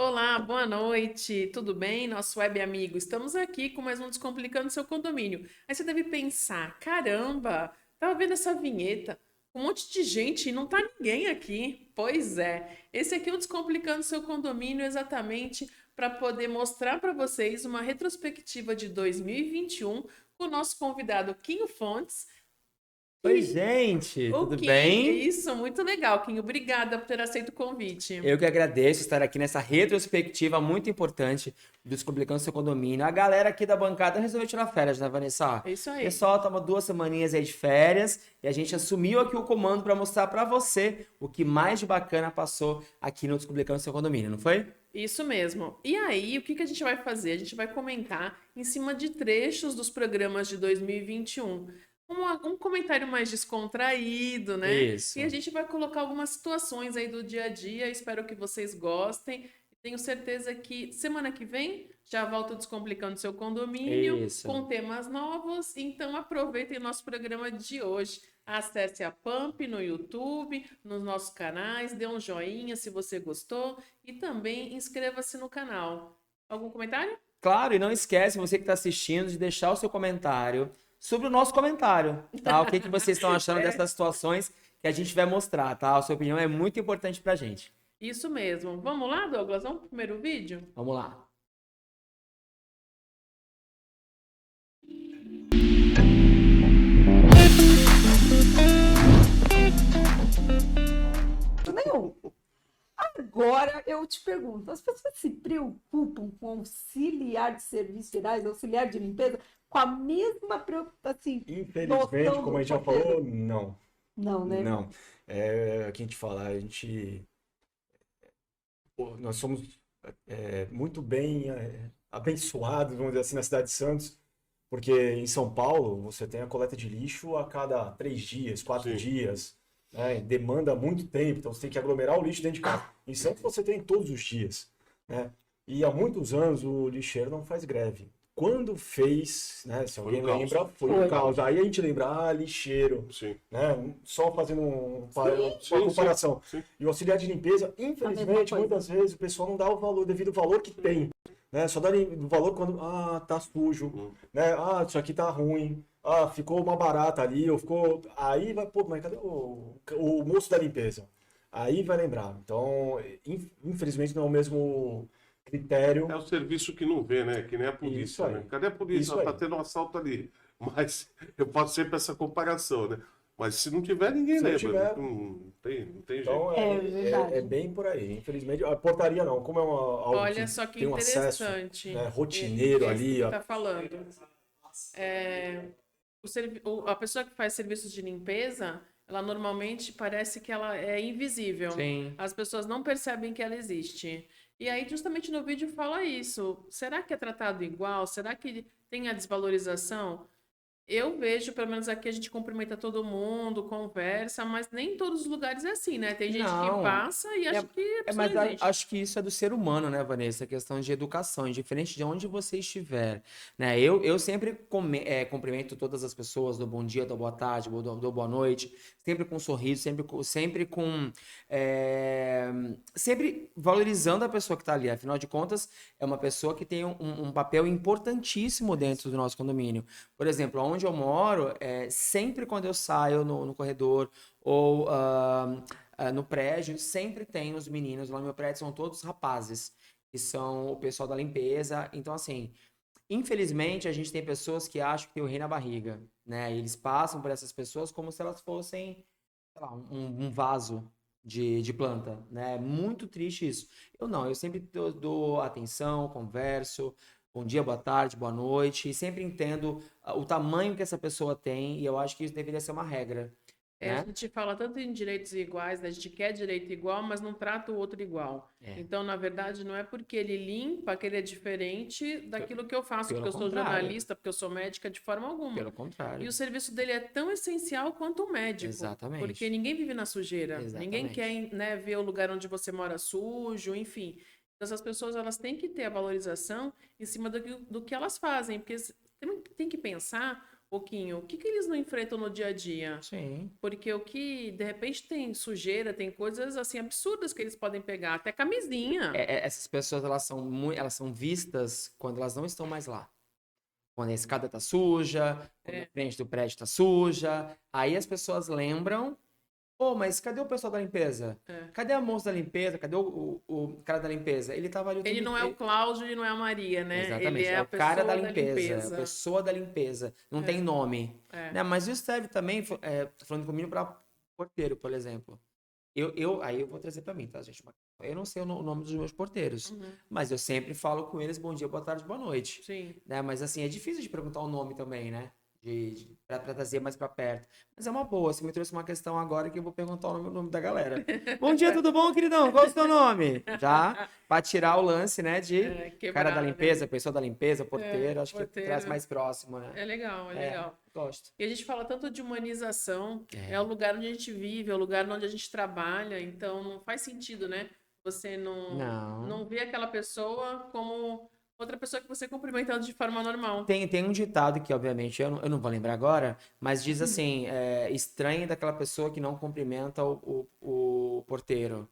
Olá, boa noite, tudo bem, nosso web amigo? Estamos aqui com mais um Descomplicando Seu Condomínio. Aí você deve pensar, caramba, tava vendo essa vinheta, um monte de gente e não tá ninguém aqui. Pois é, esse aqui é o Descomplicando Seu Condomínio exatamente para poder mostrar para vocês uma retrospectiva de 2021 com o nosso convidado Quinho Fontes. Oi, E gente, o tudo Kim, bem? isso, muito legal, Quinho. Obrigada por ter aceito o convite. Eu que agradeço estar aqui nessa retrospectiva muito importante do Descomplicando Seu Condomínio. A galera aqui da bancada resolveu tirar férias, né, Vanessa? É isso O aí. pessoal toma 2 semaninhas aí de férias e a gente assumiu aqui o comando para mostrar para você o que mais de bacana passou aqui no Descomplicando Seu Condomínio, não foi? Isso mesmo. E aí, o que que a gente vai fazer? A gente vai comentar em cima de trechos dos programas de 2021. Um comentário mais descontraído, né? E a Isso, gente vai colocar algumas situações aí do dia a dia. Espero que vocês gostem. Tenho certeza que semana que vem já volto Descomplicando Seu Condomínio isso. com temas novos. Então aproveitem o nosso programa de hoje. Acesse a Pump no YouTube, nos nossos canais, dê um joinha se você gostou e também inscreva-se no canal. Algum comentário? Claro, e não esquece, você que está assistindo, de deixar o seu comentário sobre o nosso comentário, tá? O que que vocês estão achando É, dessas situações que a gente vai mostrar, tá? A sua opinião é muito importante pra gente. isso mesmo. Vamos lá, Douglas? Vamos pro primeiro vídeo? Vamos lá. Nenhum. Agora eu te pergunto, as pessoas se preocupam com auxiliar de serviços gerais, auxiliar de limpeza, com a mesma preocupação, assim, Infelizmente, noção como a do gente já poder? falou, não. Não, né? Não. É o que a gente fala, pô, nós somos muito bem abençoados, vamos dizer assim, na cidade de Santos, porque em São Paulo você tem a coleta de lixo a cada 3 dias, 4 dias, né? Demanda muito tempo, então você tem que aglomerar o lixo dentro de casa. Em Santos você tem todos os dias, né? E há muitos anos o lixeiro não faz greve. Quando fez, né? Se Foi alguém um caos. lembra, foi Foi. o caos. Aí a gente lembra, lixeiro, Sim. né? Só fazendo uma Sim, comparação. sim. E o auxiliar de limpeza, A mesma infelizmente, coisa. muitas vezes o pessoal não dá o valor, devido ao valor que tem, né? Só dá o valor quando, tá sujo, né? Isso aqui tá ruim, ficou uma barata ali, ou ficou... Aí vai, pô, mas cadê o moço da limpeza? Aí vai lembrar. Então, infelizmente não é o mesmo critério. É o serviço que não vê, né? Que nem a Isso polícia, aí. né? Cadê a polícia? Isso Ela tá aí. tendo um assalto ali. Mas eu faço sempre essa comparação, né? Mas se não tiver, ninguém Se não lembra, né? tiver, Não tem jeito. então É verdade. é bem por aí. Infelizmente, a portaria não, como é algo Olha que só que tem um acesso, interessante. né, rotineiro Esse ali, que está falando. A pessoa que faz serviços de limpeza, ela normalmente parece que ela é invisível. Sim. As pessoas não percebem que ela existe. E aí, justamente no vídeo fala isso. Será que é tratado igual? Será que tem a desvalorização? Eu vejo, pelo menos aqui, a gente cumprimenta todo mundo, conversa, mas nem em todos os lugares é assim, né? Tem gente que Não. passa e acha que a pessoa Mas não existe. acho que isso é do ser humano, né, Vanessa? A questão de educação, indiferente de onde você estiver, né? Eu sempre cumprimento todas as pessoas, do bom dia, do boa tarde, do boa noite, sempre com um sorriso, é, sempre valorizando a pessoa que está ali. Afinal de contas, é uma pessoa que tem um papel importantíssimo dentro do nosso condomínio. Por exemplo, onde eu moro, sempre quando eu saio no corredor ou no prédio, sempre tem os meninos. Lá no meu prédio são todos rapazes, que são o pessoal da limpeza. Então, assim, infelizmente, a gente tem pessoas que acham que tem o rei na barriga, né? E eles passam por essas pessoas como se elas fossem, sei lá, um vaso de planta, né? É muito triste isso. Eu não, eu sempre dou atenção, converso, bom dia, boa tarde, boa noite, e sempre entendo o tamanho que essa pessoa tem, e eu acho que isso deveria ser uma regra, A né? gente fala tanto em direitos iguais, né? A gente quer direito igual, mas não trata o outro igual. É, Então, na verdade, não é porque ele limpa que ele é diferente daquilo que eu faço, porque pelo eu sou contrário, jornalista, porque eu sou médica, de forma alguma. pelo E o contrário. serviço dele é tão essencial quanto o médico, porque Exatamente, ninguém vive na sujeira, ninguém exatamente. quer, né, ver o lugar onde você mora sujo, enfim. Então, essas pessoas elas têm que ter a valorização em cima do que elas fazem, porque tem que pensar pouquinho, o que que eles não enfrentam no dia a dia? Sim. Porque o que, de repente, tem sujeira, tem coisas assim absurdas que eles podem pegar, até camisinha. Essas pessoas, elas são vistas quando elas não estão mais lá. Quando a escada tá suja, quando a frente do prédio tá suja. Aí as pessoas lembram, pô, mas cadê o pessoal da limpeza? Cadê a moça da limpeza? Cadê o cara da limpeza? Ele tava ali o Ele tempo não é o Cláudio, ele não é a Maria, né? Exatamente, Ele é é a o cara da pessoa limpeza, a pessoa da limpeza, não tem nome. É. Né? Mas isso serve também, tô falando comigo para porteiro, por exemplo. Aí eu vou trazer para mim, tá, gente? Eu não sei o nome dos meus porteiros, mas eu sempre falo com eles bom dia, boa tarde, boa noite. Sim. Né? Mas assim, é difícil de perguntar o nome também, né? Pra trazer mais pra perto. Mas é uma boa, você me trouxe uma questão agora que eu vou perguntar o nome da galera. Bom dia, tudo bom, queridão? Qual é o seu nome? Já, pra tirar o lance, né, de quebrar, cara da né? limpeza, pessoa da limpeza, porteiro, acho porteiro. que traz mais próximo, né? É legal, é legal. Gosto. E a gente fala tanto de humanização, é o lugar onde a gente vive, é o lugar onde a gente trabalha, então não faz sentido, né? Você não vê aquela pessoa como outra pessoa que você cumprimentando de forma normal. Tem um ditado que, obviamente, eu não vou lembrar agora, mas diz assim, estranhe daquela pessoa que não cumprimenta o porteiro.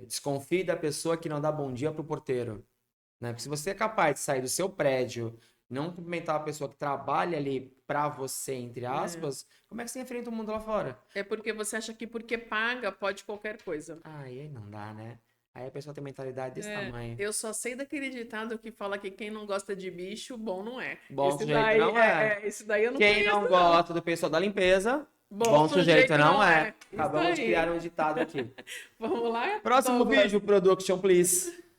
Desconfie da pessoa que não dá bom dia pro porteiro. Né? Porque se você é capaz de sair do seu prédio, não cumprimentar a pessoa que trabalha ali pra você, entre aspas, como é que você enfrenta o mundo lá fora? É porque você acha que porque paga pode qualquer coisa. Aí não dá, né? Aí a pessoa tem mentalidade desse tamanho. Eu só sei daquele ditado que fala que quem não gosta de bicho, bom não é. Bom Esse sujeito daí, não é. Esse daí eu não Quem conheço, não gosta do pessoal da limpeza, bom sujeito não é. Isso Acabamos de aí. criar um ditado aqui. Vamos lá? Próximo Douglas? vídeo, production, please.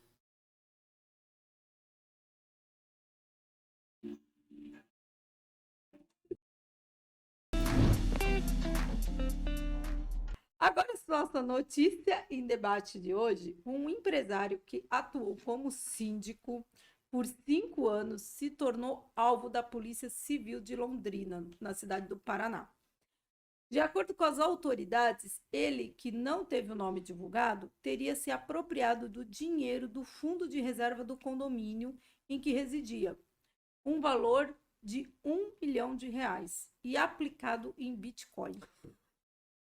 Agora, nossa notícia em debate de hoje: um empresário que atuou como síndico por 5 anos se tornou alvo da Polícia Civil de Londrina, na cidade do Paraná. De acordo com as autoridades, ele, que não teve o nome divulgado, teria se apropriado do dinheiro do fundo de reserva do condomínio em que residia, um valor de R$ 1 milhão, e aplicado em Bitcoin.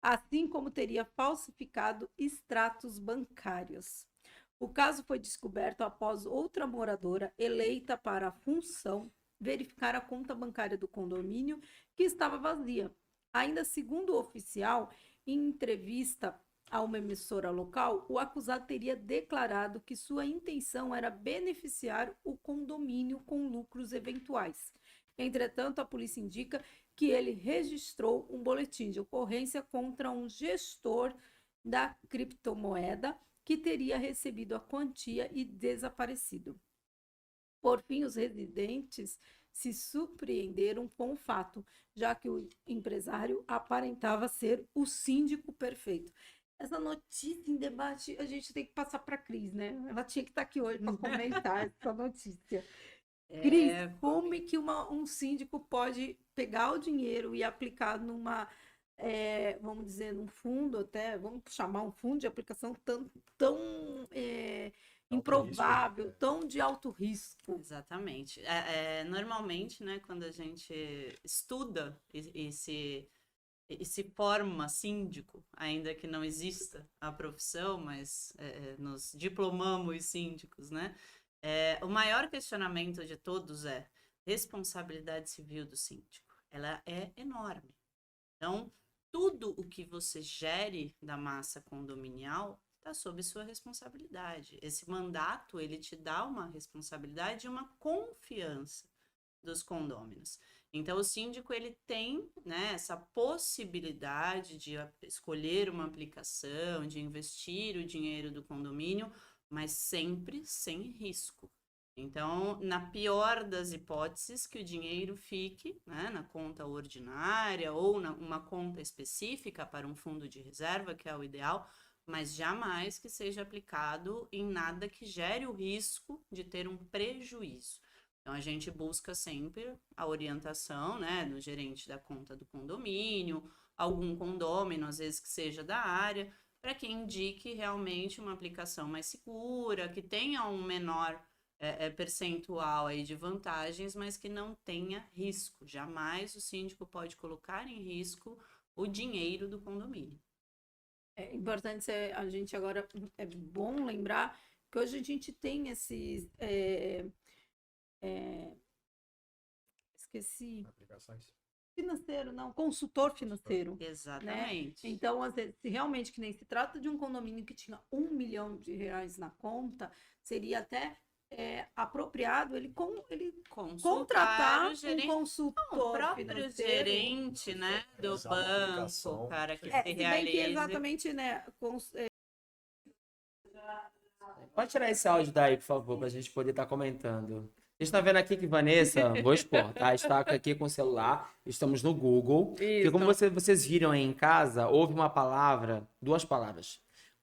Assim como teria falsificado extratos bancários. O caso foi descoberto após outra moradora eleita para a função verificar a conta bancária do condomínio, que estava vazia. Ainda segundo o oficial, em entrevista a uma emissora local, o acusado teria declarado que sua intenção era beneficiar o condomínio com lucros eventuais. Entretanto, a polícia indica que ele registrou um boletim de ocorrência contra um gestor da criptomoeda que teria recebido a quantia e desaparecido. Por fim, os residentes se surpreenderam com o fato, já que o empresário aparentava ser o síndico perfeito. Essa notícia em debate, a gente tem que passar para a Cris, né? Ela tinha que estar aqui hoje para comentar essa notícia. Cris, como é que um síndico pode pegar o dinheiro e aplicar numa, vamos dizer, num fundo, até, vamos chamar um fundo de aplicação tão improvável, risco, tão de alto risco? Exatamente. Normalmente, né, quando a gente estuda e se forma síndico, ainda que não exista a profissão, mas nos diplomamos síndicos, né? O maior questionamento de todos é responsabilidade civil do síndico. Ela é enorme. Então, tudo o que você gere da massa condominial está sob sua responsabilidade. Esse mandato, ele te dá uma responsabilidade e uma confiança dos condôminos. Então, o síndico, ele tem, né, essa possibilidade de escolher uma aplicação, de investir o dinheiro do condomínio, mas sempre sem risco. Então, na pior das hipóteses, que o dinheiro fique, né, na conta ordinária ou uma conta específica para um fundo de reserva, que é o ideal, mas jamais que seja aplicado em nada que gere o risco de ter um prejuízo. Então, a gente busca sempre a orientação, né, do gerente da conta do condomínio, algum condômino, às vezes que seja da área, para que indique realmente uma aplicação mais segura, que tenha um menor percentual aí de vantagens, mas que não tenha risco. Jamais o síndico pode colocar em risco o dinheiro do condomínio. É importante a gente agora, é bom lembrar que hoje a gente tem esses, esqueci, Aplicações. financeiro, não, consultor financeiro. Exatamente. Então, às vezes, se realmente que nem se trata de um condomínio que tinha R$ 1 milhão na conta, seria até apropriado ele contratar o gerente, um consultor o próprio financeiro. gerente, né, do Usar uma banco, aplicação. para que Se se bem que realize. exatamente, né, Pode tirar esse áudio daí, por favor, pra gente poder estar comentando. Vocês estão vendo aqui que Vanessa, vou expor, tá? Está aqui com o celular, estamos no Google. Porque como vocês viram aí em casa, houve uma palavra, 2 palavras.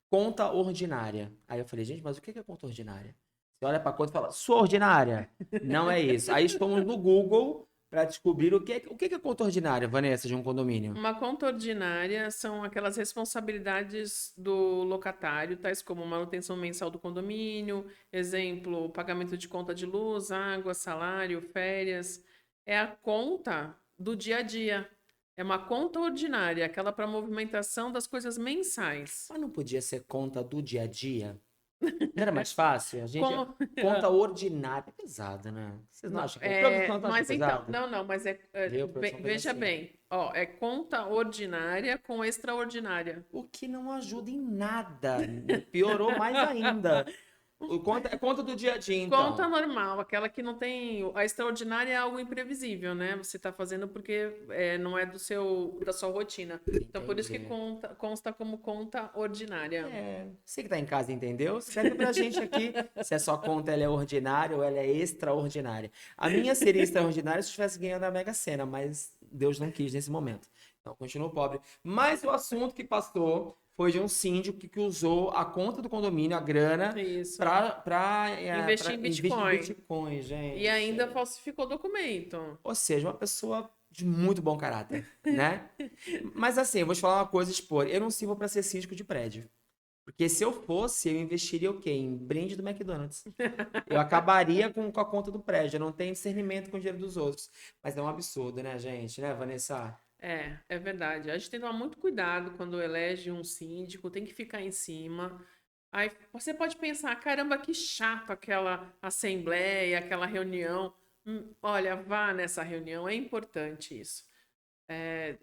Conta ordinária. Aí eu falei, gente, mas o que é conta ordinária? Você olha pra conta e fala, sou ordinária? Não é isso. Aí estamos no Google para descobrir o que é conta ordinária, Vanessa, de um condomínio. Uma conta ordinária são aquelas responsabilidades do locatário, tais como manutenção mensal do condomínio, exemplo, pagamento de conta de luz, água, salário, férias. É a conta do dia a dia. É uma conta ordinária, aquela para movimentação das coisas mensais. Mas não podia ser conta do dia a dia? Não era mais fácil? A gente, Como- conta ordinária. É pesada, né? Vocês não acham que produção não acha mas então, pesado? mas Viu? Produção fez veja assim. bem, ó, é conta ordinária com extraordinária. O que não ajuda em nada. Piorou mais ainda. É conta do dia a dia, então. Conta normal, aquela que não tem. A extraordinária é algo imprevisível, né? Você está fazendo porque não é da sua rotina. Então, por isso que Entendi. consta como conta ordinária. Você que tá em casa, entendeu? Escreve pra gente aqui se a sua conta ela é ordinária ou ela é extraordinária. A minha seria extraordinária se eu estivesse ganhando a Mega Sena, mas Deus não quis nesse momento. Então, continuo pobre. Mas o assunto que passou foi de um síndico que usou a conta do condomínio, a grana, Isso. para Investir em Bitcoin. Bitcoin, gente. E ainda falsificou documento. Ou seja, uma pessoa de muito bom caráter, né? Mas assim, eu vou te falar uma coisa, expor. Eu não sirvo para ser síndico de prédio. Porque se eu fosse, eu investiria o quê? Em brinde do McDonald's. Eu acabaria com a conta do prédio. Eu não tenho discernimento com o dinheiro dos outros. Mas é um absurdo, né, gente? Né, Vanessa? É verdade. A gente tem que tomar muito cuidado quando elege um síndico, tem que ficar em cima. Aí você pode pensar, caramba, que chato aquela assembleia, aquela reunião. Olha, vá nessa reunião, é importante isso.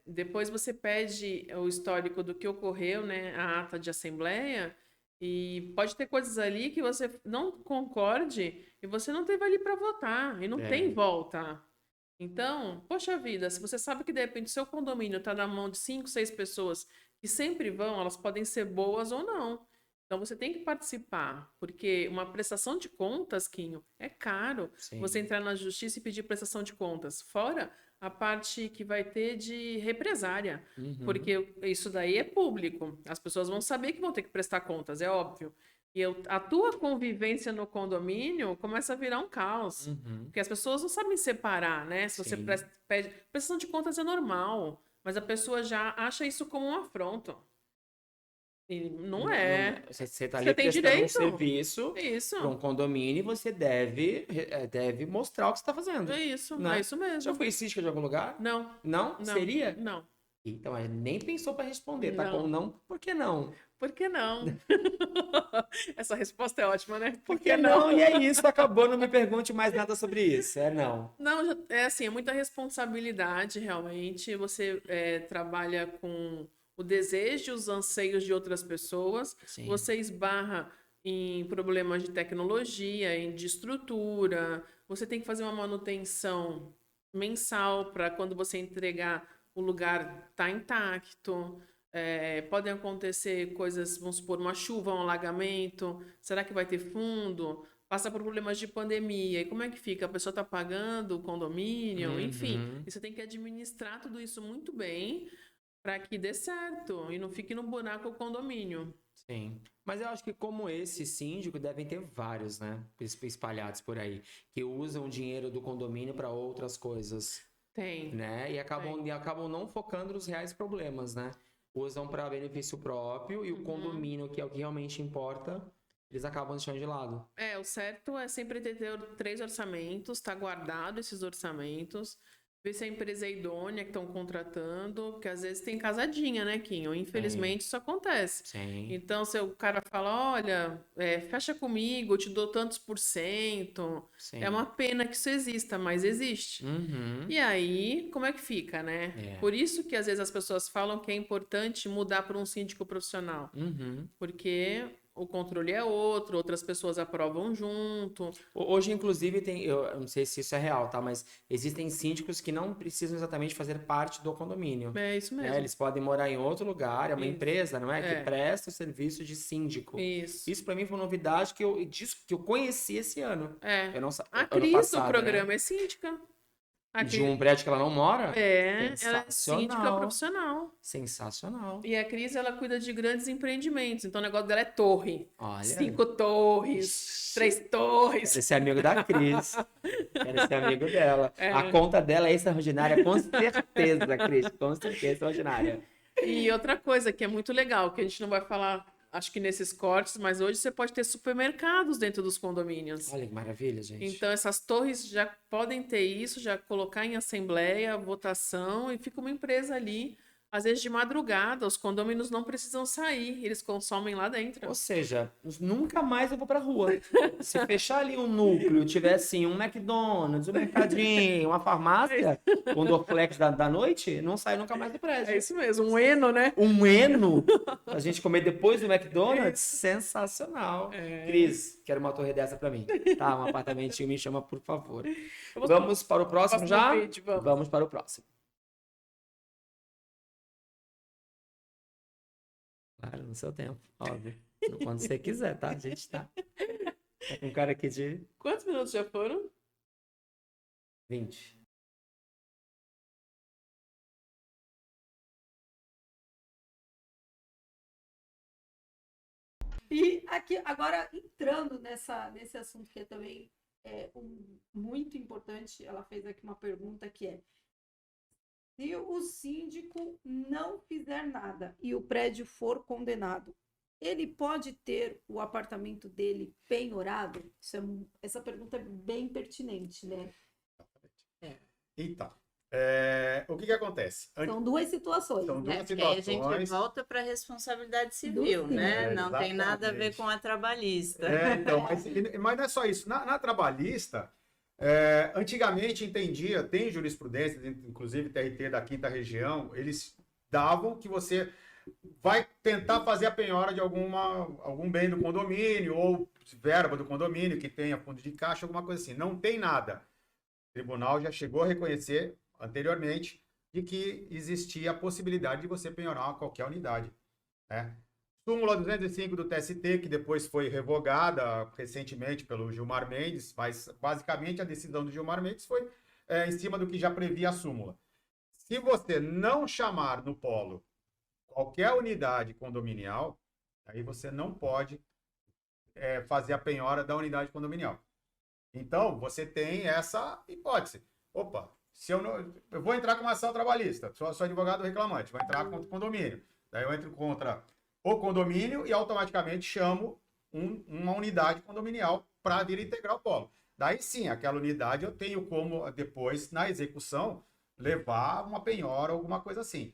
Depois você pede o histórico do que ocorreu, né, a ata de assembleia, e pode ter coisas ali que você não concorde e você não teve ali para votar, e não tem volta. Então, poxa vida, se você sabe que de repente o seu condomínio está na mão de 5, 6 pessoas que sempre vão, elas podem ser boas ou não. Então você tem que participar, porque uma prestação de contas, Quinho, é caro. Sim. Você entrar na justiça e pedir prestação de contas. Fora a parte que vai ter de represária, porque isso daí é público. As pessoas vão saber que vão ter que prestar contas, é óbvio. E a tua convivência no condomínio começa a virar um caos. Porque as pessoas não sabem separar, né? Se você Sim. pede. Prestação de contas é normal, mas a pessoa já acha isso como um afronto. E não é. Você tá Você ali tem prestando um direito. serviço Isso. para um condomínio e você deve mostrar o que você está fazendo. É isso. Né? É isso mesmo. Já foi síndica de algum lugar? Não. Não? Não. Seria? Não. Então, nem pensou para responder, tá? Não. Como não? Por que não? Por que não? Essa resposta é ótima, né? Por que não? E é isso, acabou, não me pergunte mais nada sobre isso. Não. Não, é assim, é muita responsabilidade, realmente. Você trabalha com o desejo e os anseios de outras pessoas. Sim. Você esbarra em problemas de tecnologia, de estrutura. Você tem que fazer uma manutenção mensal para quando você entregar o lugar tá intacto. Podem acontecer coisas, vamos supor, uma chuva, um alagamento. Será que vai ter fundo? Passa por problemas de pandemia. E como é que fica? A pessoa está pagando o condomínio? Enfim, e você tem que administrar tudo isso muito bem para que dê certo e não fique no buraco o condomínio. Sim. Mas eu acho que como esse síndico, devem ter vários, né? Espalhados por aí, que usam o dinheiro do condomínio para outras coisas. Tem. Né? E acabam não focando nos reais problemas, né? Usam para benefício próprio e o condomínio, que é o que realmente importa, eles acabam deixando de lado. O certo é sempre ter 3 orçamentos, tá guardado esses orçamentos, ver se a empresa é idônea que estão contratando, porque às vezes tem casadinha, né, Quinho? Infelizmente isso acontece. Sim. Então, se o cara fala, olha, fecha comigo, eu te dou tantos %, Sim. é uma pena que isso exista, mas existe. Uhum. E aí, como é que fica, né? É. Por isso que às vezes as pessoas falam que é importante mudar para um síndico profissional, Uhum. porque o controle é outro, outras pessoas aprovam junto. Hoje, inclusive, eu não sei se isso é real, tá? Mas existem síndicos que não precisam exatamente fazer parte do condomínio. É isso Né? mesmo. Eles podem morar em outro lugar, é uma Isso. empresa, não é? É. Que presta o serviço de síndico. Isso. Isso para mim foi uma novidade que eu conheci esse ano. É. Eu não A ano Cris passado, do programa né? é síndica. A De Cris- um prédio que ela não mora? ela é Sensacional. síndica profissional. Sensacional. E a Cris, ela cuida de grandes empreendimentos. Então, o negócio dela é torre. Olha. 5 torres, Ixi. 3 torres. Quero ser amigo da Cris. Quero ser amigo dela. É. A conta dela é extraordinária, com certeza, Cris. Com certeza, extraordinária. E outra coisa que é muito legal, que a gente não vai falar, acho que nesses cortes, mas hoje você pode ter supermercados dentro dos condomínios. Olha que maravilha, gente. Então, essas torres já podem ter isso, já colocar em assembleia, votação, e fica uma empresa ali. Às vezes, de madrugada, os condôminos não precisam sair, eles consomem lá dentro. Ou seja, nunca mais eu vou pra rua. Se fechar ali um núcleo, tiver assim, um McDonald's, um mercadinho, uma farmácia, um Dorflex da noite, não sai nunca mais do prédio. É isso mesmo, um Eno, né? Um Eno, pra gente comer depois do McDonald's, sensacional. É. Cris, quero uma torre dessa pra mim. Tá, um apartamentinho, me chama, por favor. Eu vou- Vamos para o próximo Próximo já? vídeo, vamos. Vamos para o próximo. Claro, no seu tempo, óbvio. Quando você quiser, tá? A gente tá. Tá com um cara aqui de Quantos minutos já foram? 20. E aqui, agora, entrando nesse assunto que é também muito importante, ela fez aqui uma pergunta que é: se o síndico não fizer nada e o prédio for condenado, ele pode ter o apartamento dele penhorado? Essa pergunta é bem pertinente, né? Então, o que acontece? São duas situações, São né? duas Porque aí a gente situações. volta para a responsabilidade civil, Do né? sim. Não tem nada a ver Exatamente. com a trabalhista. Então, mas não é só isso. Na trabalhista, antigamente entendia, tem jurisprudência, inclusive TRT da 5ª região, eles davam que você vai tentar fazer a penhora de algum bem do condomínio ou verba do condomínio que tenha fundo de caixa, alguma coisa assim. Não tem nada. O tribunal já chegou a reconhecer anteriormente de que existia a possibilidade de você penhorar qualquer unidade, né? Súmula 205 do TST, que depois foi revogada recentemente pelo Gilmar Mendes, mas basicamente a decisão do Gilmar Mendes foi em cima do que já previa a súmula. Se você não chamar no polo qualquer unidade condominial, aí você não pode fazer a penhora da unidade condominial. Então, você tem essa hipótese. Opa, se eu vou entrar com uma ação trabalhista, sou advogado reclamante, vou entrar contra o condomínio. Daí eu entro contra o condomínio e automaticamente chamo uma unidade condominial para vir integrar o polo. Daí sim, aquela unidade eu tenho como depois, na execução, levar uma penhora ou alguma coisa assim.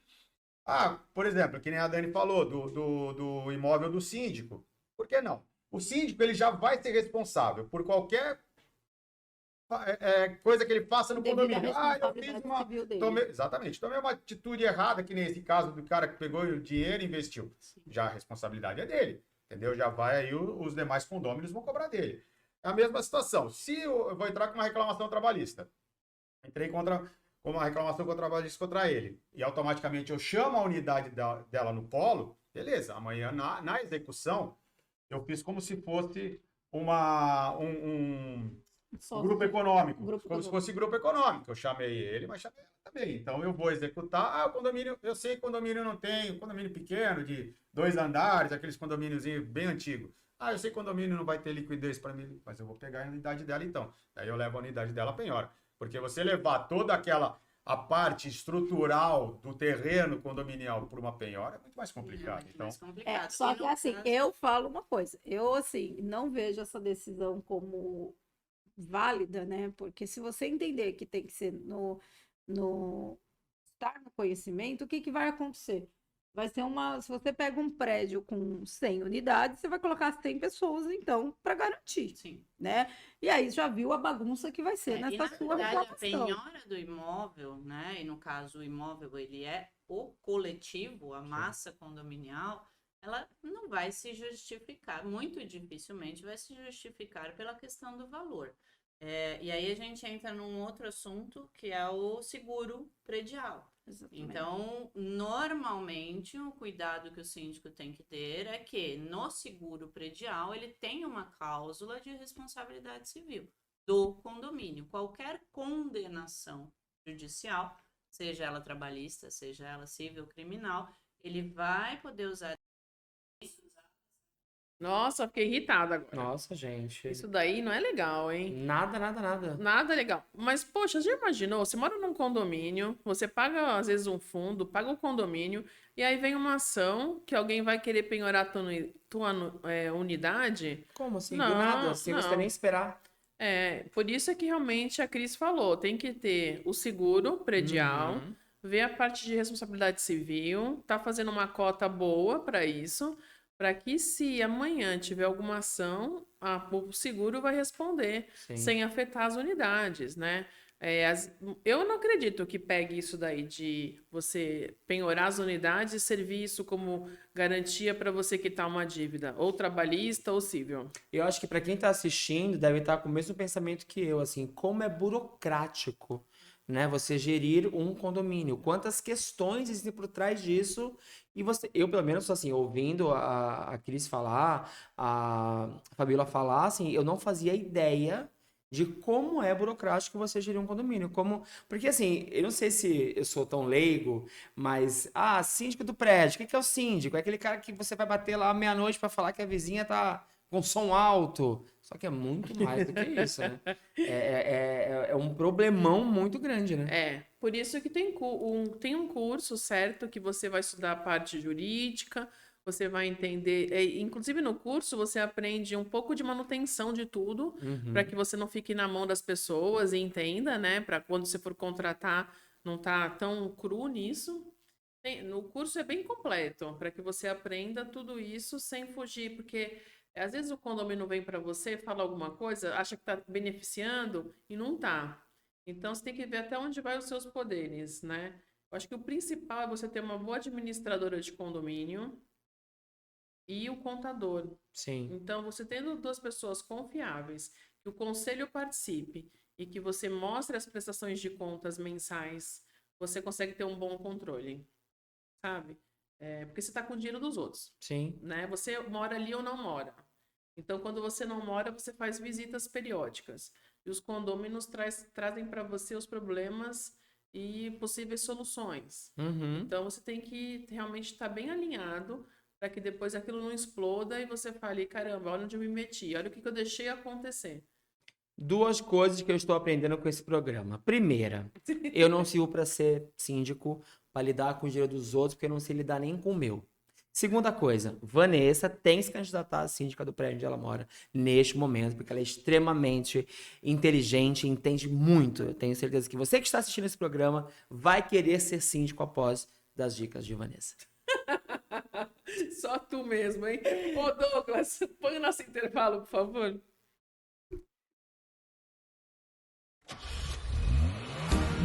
Por exemplo, que nem a Dani falou, do imóvel do síndico. Por que não? O síndico ele já vai ser responsável por qualquer coisa que ele faça no Devido à condomínio. Eu fiz responsabilidade civil dele. tomei uma atitude errada, que nem esse caso do cara que pegou o dinheiro e investiu. Já a responsabilidade é dele, entendeu? Já vai aí, os demais condôminos vão cobrar dele. É a mesma situação. Se eu vou entrar com uma reclamação trabalhista, entrei com uma reclamação trabalhista contra ele, e automaticamente eu chamo a unidade dela no polo, beleza, amanhã na execução, eu fiz como se fosse um grupo econômico. Como se fosse grupo econômico. Eu chamei ele, mas chamei ela também. Então eu vou executar. O condomínio, eu sei que condomínio não tem, condomínio pequeno, de 2 andares, aqueles condomínios bem antigos. Eu sei que condomínio não vai ter liquidez para mim, mas eu vou pegar a unidade dela então. Daí eu levo a unidade dela a penhora. Porque você levar toda aquela a parte estrutural do terreno condominial por uma penhora é muito mais É complicado. muito Então, mais complicado. Só E que no assim, caso- eu falo uma coisa, eu assim, não vejo essa decisão como válida, né? Porque se você entender que tem que ser no estar no conhecimento, o que que vai acontecer? Vai ser se você pega um prédio com 100 unidades, você vai colocar 100 pessoas, então, para garantir, Sim. né? E aí já viu a bagunça que vai ser E nessa na sua verdade, a reclamação. penhora do imóvel, né? E no caso o imóvel ele é o coletivo, a massa condominial, ela não vai se justificar, muito dificilmente vai se justificar pela questão do valor. E aí a gente entra num outro assunto que é o seguro predial. Exatamente. Então, normalmente, o cuidado que o síndico tem que ter é que no seguro predial ele tem uma cláusula de responsabilidade civil do condomínio. Qualquer condenação judicial, seja ela trabalhista, seja ela civil, criminal, ele vai poder usar. Nossa, fiquei irritada agora. Nossa, gente. Isso daí não é legal, hein? Nada, nada, nada. Nada legal. Mas, poxa, já imaginou? Você mora num condomínio, você paga, às vezes, um fundo, paga o condomínio, e aí vem uma ação que alguém vai querer penhorar tua unidade. Como assim? Não, Do nada, sem você não. nem esperar. Por isso é que realmente a Cris falou, tem que ter o seguro predial, Uhum. ver a parte de responsabilidade civil, tá fazendo uma cota boa para isso, para que se amanhã tiver alguma ação, o seguro vai responder, Sim. sem afetar as unidades, né? Eu não acredito que pegue isso daí de você penhorar as unidades e servir isso como garantia para você quitar uma dívida, ou trabalhista ou civil. Eu acho que para quem tá assistindo deve estar com o mesmo pensamento que eu, assim, como é burocrático, né, você gerir um condomínio, quantas questões existem por trás disso, e eu pelo menos assim, ouvindo a Cris falar, a Fabíola falar, assim, eu não fazia ideia de como é burocrático você gerir um condomínio, porque assim, eu não sei se eu sou tão leigo, mas, síndico do prédio, o que é o síndico? É aquele cara que você vai bater lá meia-noite para falar que a vizinha tá com som alto, só que é muito mais do que isso, né? É um problemão muito grande, né? Por isso que tem um curso, certo, que você vai estudar a parte jurídica, você vai entender, inclusive no curso você aprende um pouco de manutenção de tudo, para que você não fique na mão das pessoas e entenda, né, para quando você for contratar não tá tão cru nisso. No curso é bem completo, para que você aprenda tudo isso sem fugir, porque às vezes o condomínio vem para você, fala alguma coisa, acha que está beneficiando e não está. Então você tem que ver até onde vai os seus poderes, né? Eu acho que o principal é você ter uma boa administradora de condomínio e o contador. Sim. Então, você tendo duas pessoas confiáveis, que o conselho participe e que você mostre as prestações de contas mensais, você consegue ter um bom controle, sabe? Porque você está com o dinheiro dos outros, Sim. né? Você mora ali ou não mora. Então, quando você não mora, você faz visitas periódicas. E os condôminos trazem para você os problemas e possíveis soluções. Uhum. Então, você tem que realmente estar bem alinhado para que depois aquilo não exploda e você fale, caramba, olha onde eu me meti, olha o que eu deixei acontecer. Duas coisas que eu estou aprendendo com esse programa. Primeira, eu não sirvo para ser síndico, para lidar com o dinheiro dos outros, porque eu não sei lidar nem com o meu. Segunda coisa, Vanessa tem que se candidatar a síndica do prédio onde ela mora neste momento, porque ela é extremamente inteligente, entende muito. Eu tenho certeza que você que está assistindo esse programa vai querer ser síndico após das dicas de Vanessa. Só tu mesmo, hein? Ô Douglas, põe o nosso intervalo, por favor.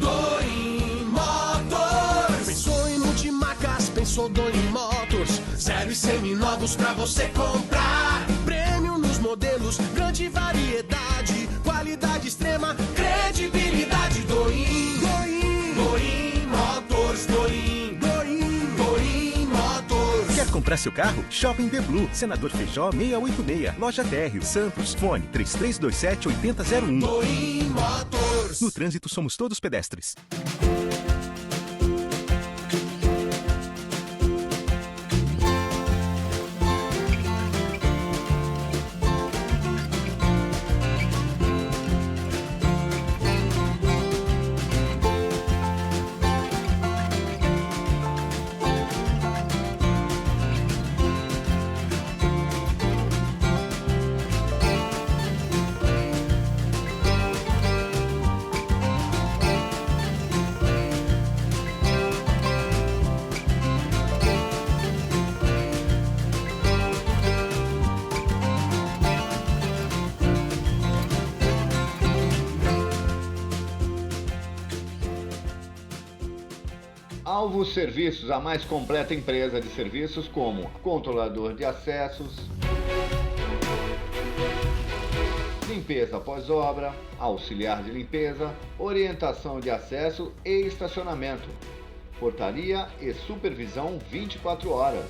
Doim Motors. Pensou em multimarcas, pensou Doim Motors. 0 e seminovos pra você comprar. Prêmio nos modelos, grande variedade. Qualidade extrema, credibilidade. Doim Motors. Doim Motors. Quer comprar seu carro? Shopping The Blue, Senador Feijó 686, Loja Térreo, Santos, fone 3327-8001. Doim Motors. No trânsito somos todos pedestres. Alvos Serviços, a mais completa empresa de serviços como controlador de acessos, limpeza pós-obra, auxiliar de limpeza, orientação de acesso e estacionamento, portaria e supervisão 24 horas.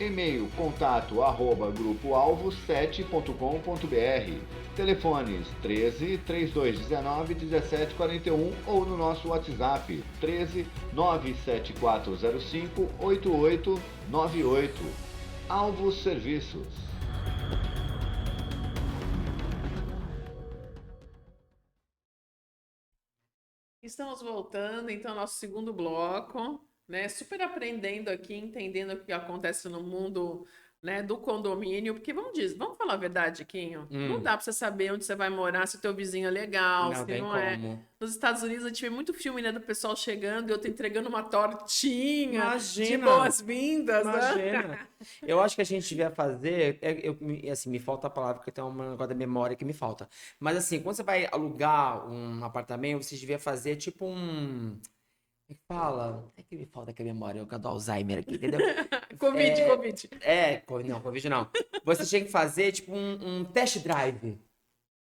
E-mail contato@grupoalvo7.com.br. Telefones 13 3219 1741 ou no nosso WhatsApp 13 97405 8898. Alvos Serviços. Estamos voltando, então, ao nosso segundo bloco, né? Super aprendendo aqui, entendendo o que acontece no mundo, né, do condomínio. Porque vamos falar a verdade, Quinho. Não dá pra você saber onde você vai morar, se o teu vizinho é legal, Não se tem não como. é. Nos Estados Unidos, a gente vê muito filme, né, do pessoal chegando e outro entregando uma tortinha de Imagina. boas-vindas, né? Imagina. Eu acho que a gente devia fazer. Assim, me falta a palavra, porque tem um negócio da memória que me falta. Mas assim, quando você vai alugar um apartamento, você devia fazer tipo um. Como é que fala? É que me falta aqui a memória, eu do Alzheimer aqui, entendeu? Covid. Não, Covid não. Você tinha que fazer tipo um test drive.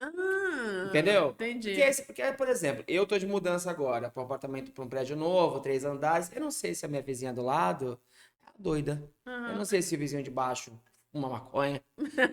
Ah, Entendeu? entendi. Porque, por exemplo, eu tô de mudança agora para um apartamento, para um prédio novo, 3 andares. Eu não sei se a minha vizinha do lado é doida. Eu não sei se o vizinho de baixo fuma maconha.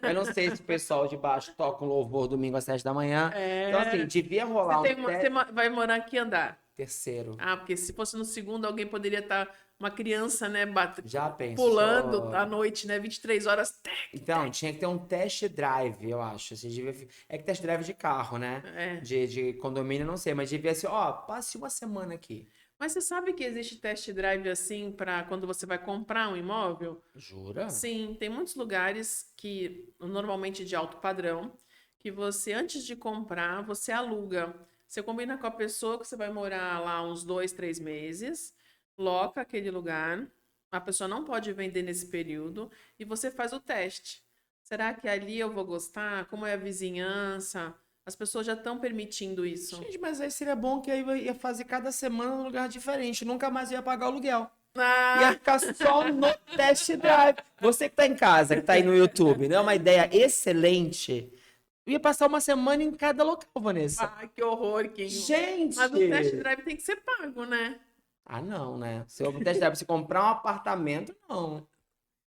Eu não sei se o pessoal de baixo toca um louvor domingo às 7 da manhã. Então, assim, devia rolar Você vai morar aqui andar? terceiro. Ah, porque se fosse no segundo, alguém poderia estar, uma criança, né, Já pensou? pulando à noite, né, 23 horas. Então, tinha que ter um test drive, eu acho. Assim, é que test drive de carro, né? É. De condomínio, não sei, mas devia ser, ó, passe uma semana aqui. Mas você sabe que existe test drive assim para quando você vai comprar um imóvel? Jura? Sim, tem muitos lugares que, normalmente de alto padrão, que você, antes de comprar, você aluga. Você combina com a pessoa que você vai morar lá uns 2, 3 meses, loca aquele lugar, a pessoa não pode vender nesse período, e você faz o teste. Será que ali eu vou gostar? Como é a vizinhança? As pessoas já estão permitindo isso. Gente, mas aí seria bom que aí eu ia fazer cada semana num lugar diferente. Nunca mais ia pagar aluguel. Ah, Ia ficar só no test drive. Você que tá em casa, que tá aí no YouTube, não é uma ideia excelente? Eu ia passar uma semana em cada local, Vanessa. que horror, Quinho. Gente! Mas o test drive tem que ser pago, né? Ah, não, né? Se eu test drive, se comprar um apartamento, não.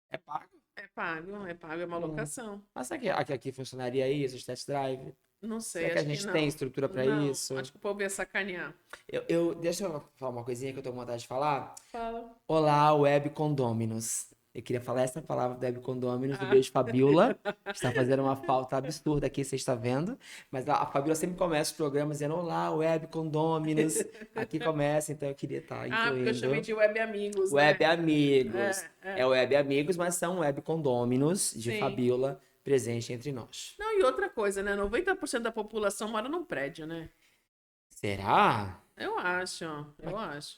É pago. É pago, é uma locação. Mas será que aqui funcionaria isso, os test drive? Não sei, Será que a acho gente não. tem estrutura pra Não, isso? acho que o povo ia sacanear. Deixa eu falar uma coisinha que eu tô com vontade de falar. Fala. Olá, Web Condôminos. Eu queria falar essa palavra do Web Condôminos, do beijo Fabiola. Está fazendo uma falta absurda aqui, você está vendo. Mas a Fabiola sempre começa os programas dizendo olá, Web Condôminos. Aqui começa, então eu queria estar incluindo. Porque eu chamei de Web Amigos, Web né? Amigos. É Web Amigos, mas são Web Condôminos de Sim. Fabiola presente entre nós. Não, e outra coisa, né? 90% da população mora num prédio, né? Será? Eu acho.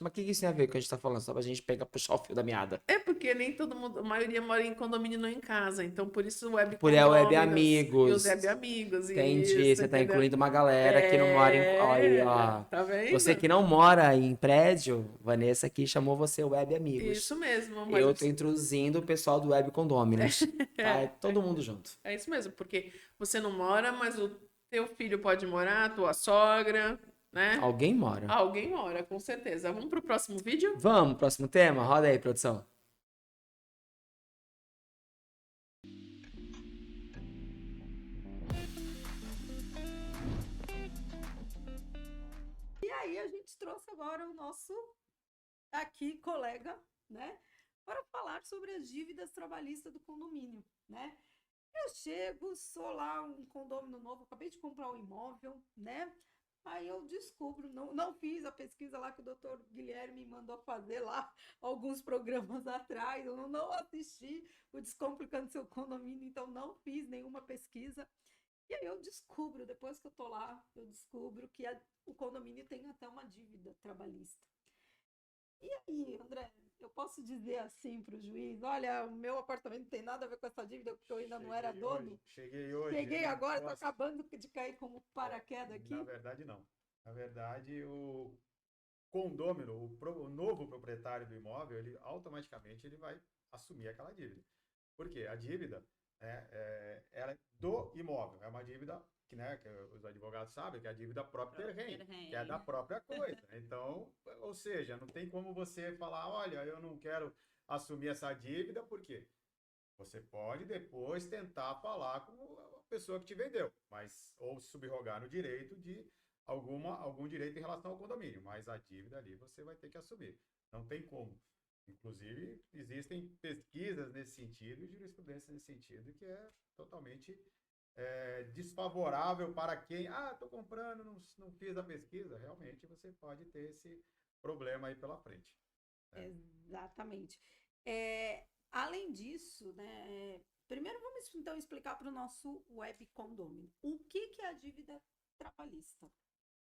Mas o que isso tem a ver com o que a gente tá falando? Só pra gente puxar o fio da meada. É porque nem todo mundo, a maioria mora em condomínio, não em casa. Então, por isso o Web Por é o Web Condôminos Amigos. E os Web Amigos. Entendi, isso, você tá entendeu? incluindo uma galera que não mora em... Olha, ó. Tá vendo? Você que não mora em prédio, Vanessa aqui chamou você Web Amigos. Isso mesmo. Mas Eu tô introduzindo o pessoal do Web Condôminos. Tá? É todo mundo junto. É isso mesmo, porque você não mora, mas o teu filho pode morar, a tua sogra, né? Alguém mora. Alguém mora, com certeza. Vamos pro próximo vídeo? Vamos, próximo tema? Roda aí, produção. E aí a gente trouxe agora o nosso aqui colega, né, para falar sobre as dívidas trabalhistas do condomínio, né? Eu chego, sou lá um condomínio novo, acabei de comprar um imóvel, né? Aí eu descubro, não fiz a pesquisa lá que o doutor Guilherme mandou fazer lá alguns programas atrás, eu não assisti o Descomplicando Seu Condomínio, então não fiz nenhuma pesquisa. E aí eu descubro, depois que eu tô lá, eu descubro que o condomínio tem até uma dívida trabalhista. E aí, André, eu posso dizer assim para o juiz, olha, o meu apartamento não tem nada a ver com essa dívida, porque eu ainda não era dono. Cheguei hoje. Cheguei agora, estou acabando de cair como paraquedas aqui. Na verdade, não. Na verdade, condômino, o novo proprietário do imóvel, ele automaticamente ele vai assumir aquela dívida. Por quê? A dívida ela é do imóvel, é uma dívida que, né, que os advogados sabem que é a dívida própria terreno, que é da própria coisa. Então, ou seja, não tem como você falar, olha, eu não quero assumir essa dívida, por quê? Você pode depois tentar falar com a pessoa que te vendeu, mas ou subrogar no direito de algum direito em relação ao condomínio, mas a dívida ali você vai ter que assumir. Não tem como. Inclusive, existem pesquisas nesse sentido e jurisprudência nesse sentido que é totalmente desfavorável para quem, estou comprando, não fiz a pesquisa. Realmente você pode ter esse problema aí pela frente. Exatamente. Além disso, né, primeiro vamos então explicar para o nosso web condômino o que é a dívida trabalhista.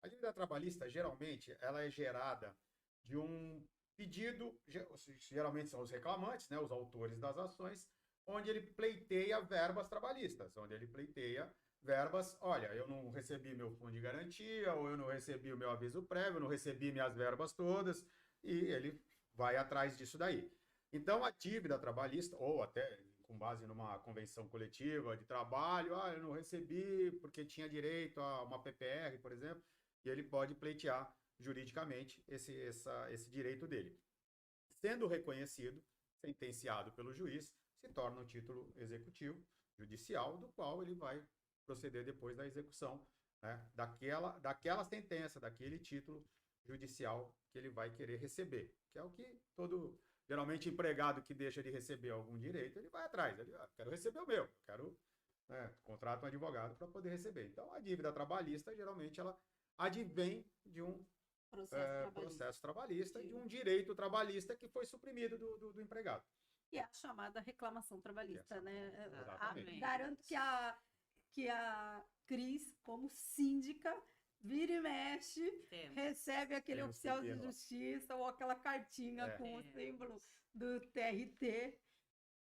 A dívida trabalhista, geralmente, ela é gerada de um pedido, geralmente são os reclamantes, né, os autores das ações, onde ele pleiteia verbas trabalhistas, onde ele pleiteia verbas, olha, eu não recebi meu fundo de garantia, ou eu não recebi o meu aviso prévio, eu não recebi minhas verbas todas, e ele vai atrás disso daí. Então, a dívida trabalhista, ou até com base numa convenção coletiva de trabalho, eu não recebi porque tinha direito a uma PPR, por exemplo, e ele pode pleitear juridicamente esse direito dele. Sendo reconhecido, sentenciado pelo juiz, se torna um título executivo, judicial, do qual ele vai proceder depois da execução, né, daquela sentença, daquele título judicial que ele vai querer receber, que é o que todo, geralmente, empregado que deixa de receber algum direito, ele vai atrás, ele quero receber o meu, quero, contrata um advogado para poder receber. Então, a dívida trabalhista, geralmente, ela advém de um processo trabalhista, de um direito trabalhista que foi suprimido do empregado. E é a chamada reclamação trabalhista, né? Exatamente. Garanto que a Cris, como síndica, vira e mexe, recebe aquele oficial de justiça ou aquela cartinha com o símbolo do TRT.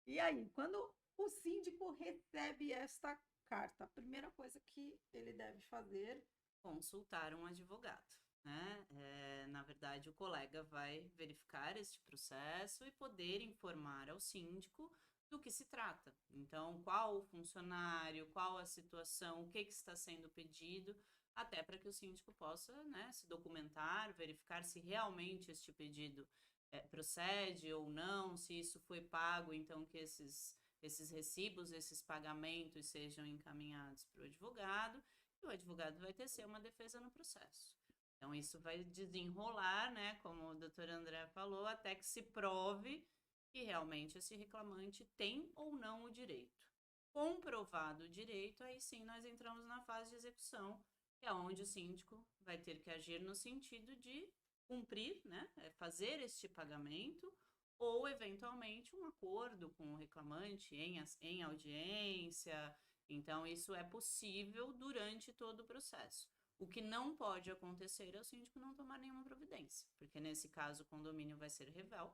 E aí, quando o síndico recebe esta carta, a primeira coisa que ele deve fazer... Consultar um advogado, né? Na verdade, o colega vai verificar este processo e poder informar ao síndico do que se trata. Então, qual o funcionário, qual a situação, o que está sendo pedido, até para que o síndico possa, né, se documentar, verificar se realmente este pedido procede ou não, se isso foi pago, então que esses recibos, esses pagamentos sejam encaminhados para o advogado, e o advogado vai tecer uma defesa no processo. Então, isso vai desenrolar, né, como o doutor André falou, até que se prove que realmente esse reclamante tem ou não o direito. Comprovado o direito, aí sim nós entramos na fase de execução, que é onde o síndico vai ter que agir no sentido de cumprir, né, fazer este pagamento, ou eventualmente um acordo com o reclamante em audiência. Então, isso é possível durante todo o processo. O que não pode acontecer é o síndico não tomar nenhuma providência, porque nesse caso o condomínio vai ser revel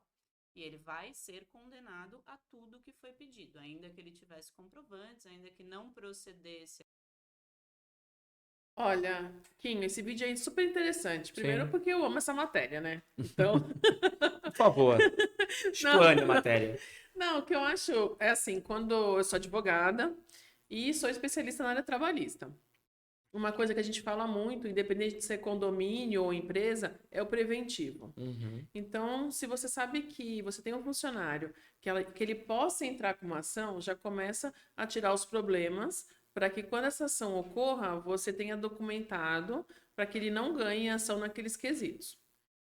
e ele vai ser condenado a tudo que foi pedido, ainda que ele tivesse comprovantes, ainda que não procedesse. Olha, Kim, esse vídeo aí é super interessante. Primeiro porque eu amo essa matéria, né? Então... Por favor, explane a matéria. Não, o que eu acho é assim, quando eu sou advogada e sou especialista na área trabalhista. Uma coisa que a gente fala muito, independente de ser condomínio ou empresa, é o preventivo. Uhum. Então, se você sabe que você tem um funcionário que ele possa entrar com uma ação, já começa a tirar os problemas para que quando essa ação ocorra, você tenha documentado para que ele não ganhe ação naqueles quesitos.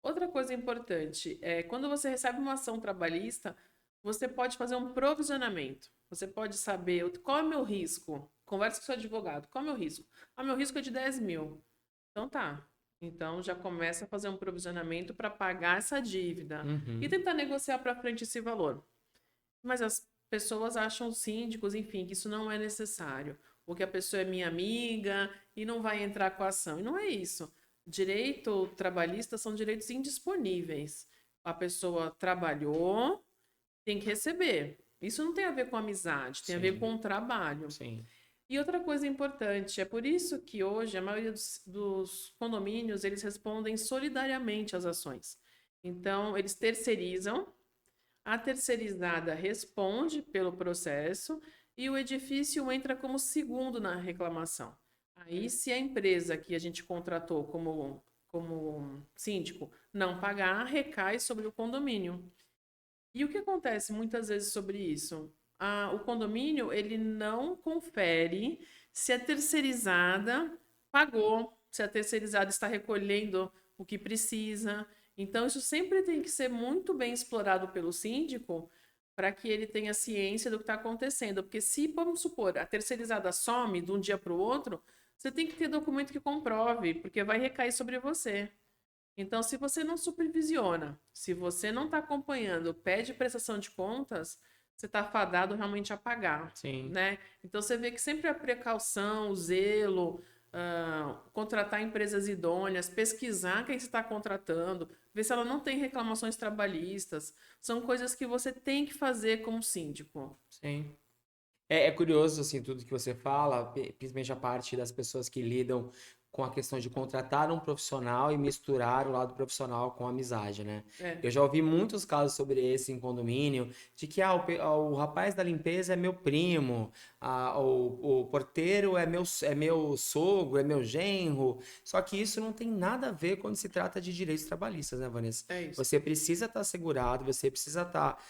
Outra coisa importante é quando você recebe uma ação trabalhista, você pode fazer um provisionamento. Você pode saber qual é o meu risco. Conversa com o seu advogado. Qual é o meu risco? Meu risco é de 10 mil. Então tá. Então já começa a fazer um provisionamento para pagar essa dívida. Uhum. E tentar negociar para frente esse valor. Mas as pessoas acham, síndicos, enfim, que isso não é necessário. Ou que a pessoa é minha amiga e não vai entrar com a ação. E não é isso. Direito trabalhista são direitos indisponíveis. A pessoa trabalhou, tem que receber. Isso não tem a ver com amizade, tem a ver com o trabalho. Sim. E outra coisa importante, é por isso que hoje a maioria dos condomínios, eles respondem solidariamente às ações. Então, eles terceirizam, a terceirizada responde pelo processo e o edifício entra como segundo na reclamação. Aí, se a empresa que a gente contratou como síndico não pagar, recai sobre o condomínio. E o que acontece muitas vezes sobre isso? O condomínio, ele não confere se a terceirizada pagou, se a terceirizada está recolhendo o que precisa. Então, isso sempre tem que ser muito bem explorado pelo síndico para que ele tenha ciência do que está acontecendo. Porque se, vamos supor, a terceirizada some de um dia para o outro, você tem que ter documento que comprove, porque vai recair sobre você. Então, se você não supervisiona, se você não está acompanhando, pede prestação de contas, você está fadado realmente a pagar. Sim. Né? Então, você vê que sempre a precaução, o zelo, contratar empresas idôneas, pesquisar quem você está contratando, ver se ela não tem reclamações trabalhistas, são coisas que você tem que fazer como síndico. Sim. É curioso, assim, tudo que você fala, principalmente a parte das pessoas que lidam com a questão de contratar um profissional e misturar o lado profissional com a amizade, né? Eu já ouvi muitos casos sobre esse em condomínio, de que o rapaz da limpeza é meu primo, o porteiro é meu sogro, é meu genro. Só que isso não tem nada a ver quando se trata de direitos trabalhistas, né, Vanessa? É isso. Você precisa estar assegurado, você precisa estar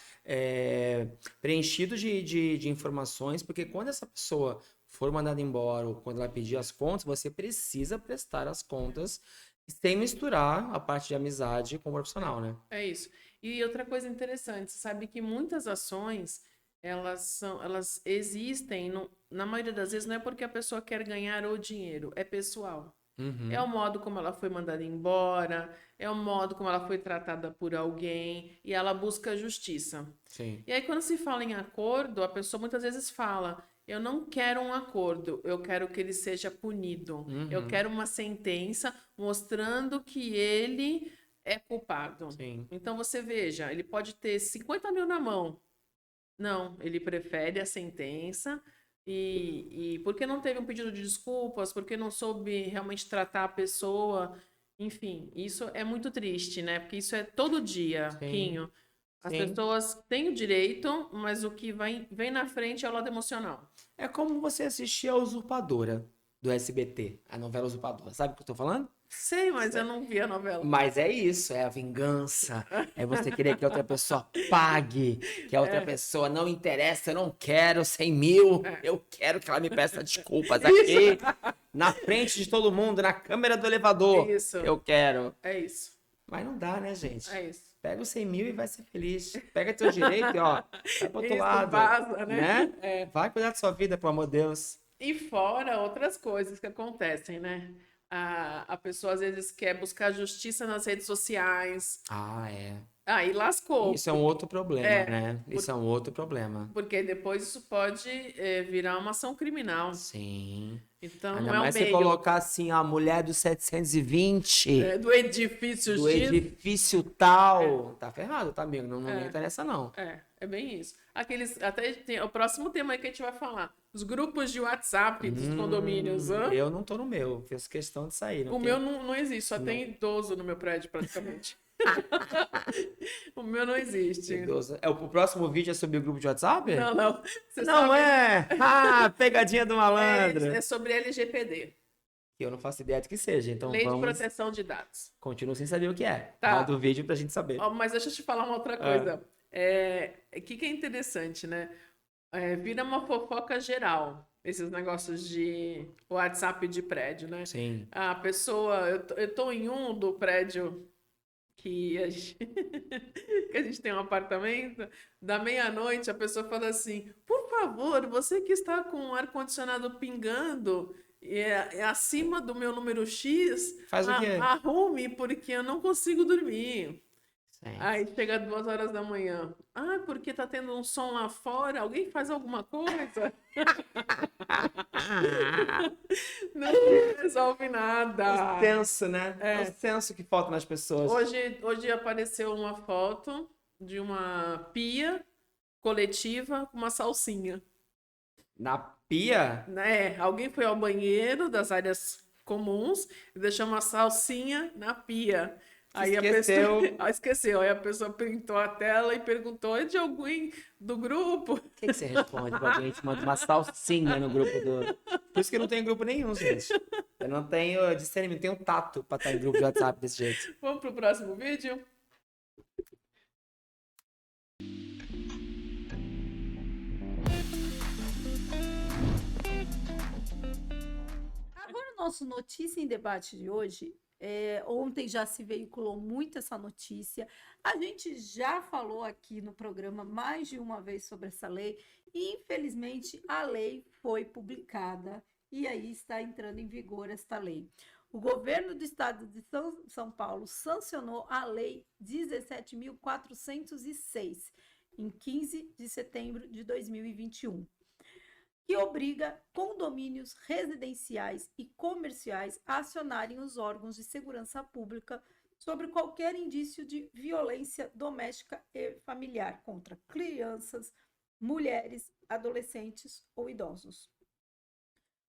preenchido de informações, porque quando essa pessoa for mandada embora ou quando ela pedir as contas, você precisa prestar as contas sem misturar a parte de amizade com o profissional, né? É isso. E outra coisa interessante, você sabe que muitas ações, elas existem, na maioria das vezes não é porque a pessoa quer ganhar o dinheiro, é pessoal. Uhum. É o modo como ela foi mandada embora, é o modo como ela foi tratada por alguém, e ela busca justiça. Sim. E aí, quando se fala em acordo, a pessoa muitas vezes fala: eu não quero um acordo, eu quero que ele seja punido. Eu quero uma sentença mostrando que ele é culpado. Sim. Então, você veja, ele pode ter 50 mil na mão. Não, ele prefere a sentença. E porque não teve um pedido de desculpas, porque não soube realmente tratar a pessoa. Enfim, isso é muito triste, né? Porque isso é todo dia, Sim. Quinho. As Sim. pessoas têm o direito, mas o que vem na frente é o lado emocional. É como você assistir a Usurpadora do SBT, a novela Usurpadora. Sabe o que eu tô falando? Sei, mas eu não vi a novela. Mas é isso, é a vingança. É você querer que a outra pessoa pague, que a outra pessoa não interessa, eu não quero 100 mil, eu quero que ela me peça desculpas aqui, na frente de todo mundo, na câmera do elevador. Isso. Eu quero. É isso. Mas não dá, né, gente? É isso. Pega os 100 mil e vai ser feliz. Pega teu direito e, ó, vai pro outro Isso, lado. vaza, né? É. Vai cuidar da sua vida, pelo amor de Deus. E fora outras coisas que acontecem, né? A pessoa às vezes quer buscar justiça nas redes sociais. Ah, é. Aí lascou. Isso é um outro problema, É, né? Isso é um outro problema. Porque depois isso pode virar uma ação criminal. Sim. Então Ainda não é o mais você meio. colocar assim, a mulher do 720, Do edifício do X. edifício tal. Tá ferrado, tá, amigo? Não entra nessa, não. É bem isso. Até tem o próximo tema aí que a gente vai falar. Os grupos de WhatsApp dos condomínios. Eu não tô no meu. Fiz questão de sair. O meu não existe, só tem idoso no meu prédio, praticamente. O meu não existe. Idoso. O próximo vídeo é sobre o grupo de WhatsApp? Não. Você Não sabe- é? Ah, pegadinha do malandro. É sobre LGPD, Eu não faço ideia do que seja, então Lei de vamos... Proteção de Dados. Continuo sem saber o que é. Tá. Manda o vídeo pra gente saber. Ó, mas deixa eu te falar uma outra coisa. O que é interessante, né? Vira uma fofoca geral, esses negócios de WhatsApp de prédio, né? Sim. A pessoa, eu tô em um do prédio que a gente, que a gente tem um apartamento, da meia-noite a pessoa fala assim: por favor, você que está com o ar-condicionado pingando é acima do meu número X, Faz o quê? arrume, porque eu não consigo dormir. Sim. Aí chega 2 horas da manhã. Ah, porque tá tendo um som lá fora? Alguém faz alguma coisa? Não resolve nada. O senso, né? É. É o senso que falta nas pessoas. Hoje apareceu uma foto de uma pia coletiva com uma salsinha. Na pia? Né? Alguém foi ao banheiro das áreas comuns e deixou uma salsinha na pia. Aí a Esqueceu. pessoa esqueceu. Aí a pessoa printou a tela e perguntou: é de alguém do grupo? O que você responde pra alguém que manda uma salsinha no grupo do... Por isso que eu não tenho grupo nenhum, gente. Eu não tenho discernimento, tenho tato pra estar em grupo de WhatsApp desse jeito. Vamos pro próximo vídeo? Agora, o nosso Notícia em Debate de hoje, ontem já se veiculou muito essa notícia. A gente já falou aqui no programa mais de uma vez sobre essa lei e, infelizmente, a lei foi publicada e aí está entrando em vigor esta lei. O governo do estado de São Paulo sancionou a Lei 17.406, em 15 de setembro de 2021. Que obriga condomínios residenciais e comerciais a acionarem os órgãos de segurança pública sobre qualquer indício de violência doméstica e familiar contra crianças, mulheres, adolescentes ou idosos.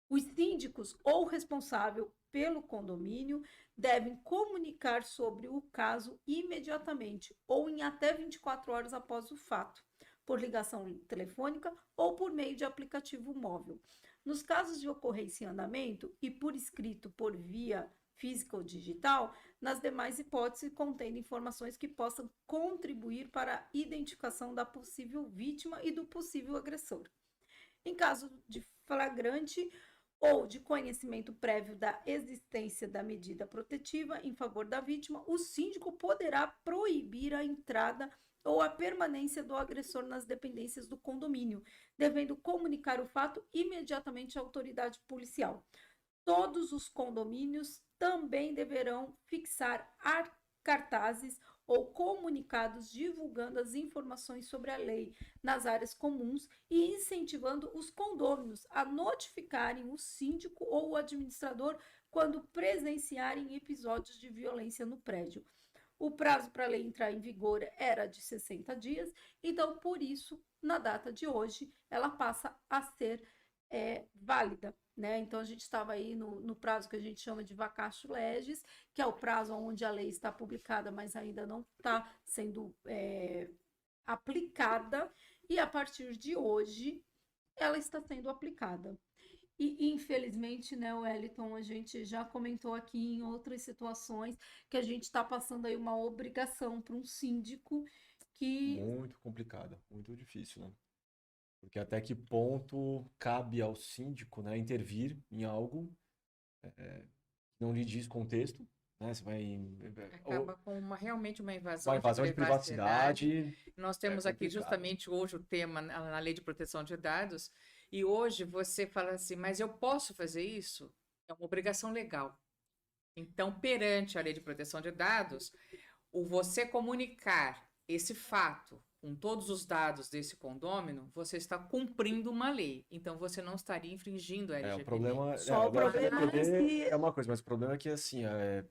Os síndicos ou responsável pelo condomínio devem comunicar sobre o caso imediatamente ou em até 24 horas após o fato, por ligação telefônica ou por meio de aplicativo móvel. Nos casos de ocorrência em andamento e por escrito por via física ou digital, nas demais hipóteses contendo informações que possam contribuir para a identificação da possível vítima e do possível agressor. Em caso de flagrante ou de conhecimento prévio da existência da medida protetiva em favor da vítima, o síndico poderá proibir a entrada ou a permanência do agressor nas dependências do condomínio, devendo comunicar o fato imediatamente à autoridade policial. Todos os condomínios também deverão fixar cartazes ou comunicados divulgando as informações sobre a lei nas áreas comuns e incentivando os condôminos a notificarem o síndico ou o administrador quando presenciarem episódios de violência no prédio. O prazo para a lei entrar em vigor era de 60 dias, então, por isso, na data de hoje, ela passa a ser válida, né? Então, a gente estava aí no prazo que a gente chama de vacatio legis, que é o prazo onde a lei está publicada, mas ainda não está sendo aplicada, e a partir de hoje, ela está sendo aplicada. E, infelizmente, né, Wellington, a gente já comentou aqui em outras situações que a gente está passando aí uma obrigação para um síndico que... Muito complicada, muito difícil, né? Porque até que ponto cabe ao síndico, né, intervir em algo que não lhe diz contexto, né? Você vai... Acaba com realmente uma invasão, Uma invasão de privacidade. Nós temos aqui complicado. justamente hoje o tema na Lei de Proteção de Dados, e hoje você fala assim, mas eu posso fazer isso? É uma obrigação legal. Então, perante a Lei de Proteção de Dados, o você comunicar esse fato com todos os dados desse condômino, você está cumprindo uma lei. Então, você não estaria infringindo a LGPD. O problema, Só o problema é uma coisa, mas o problema é que assim,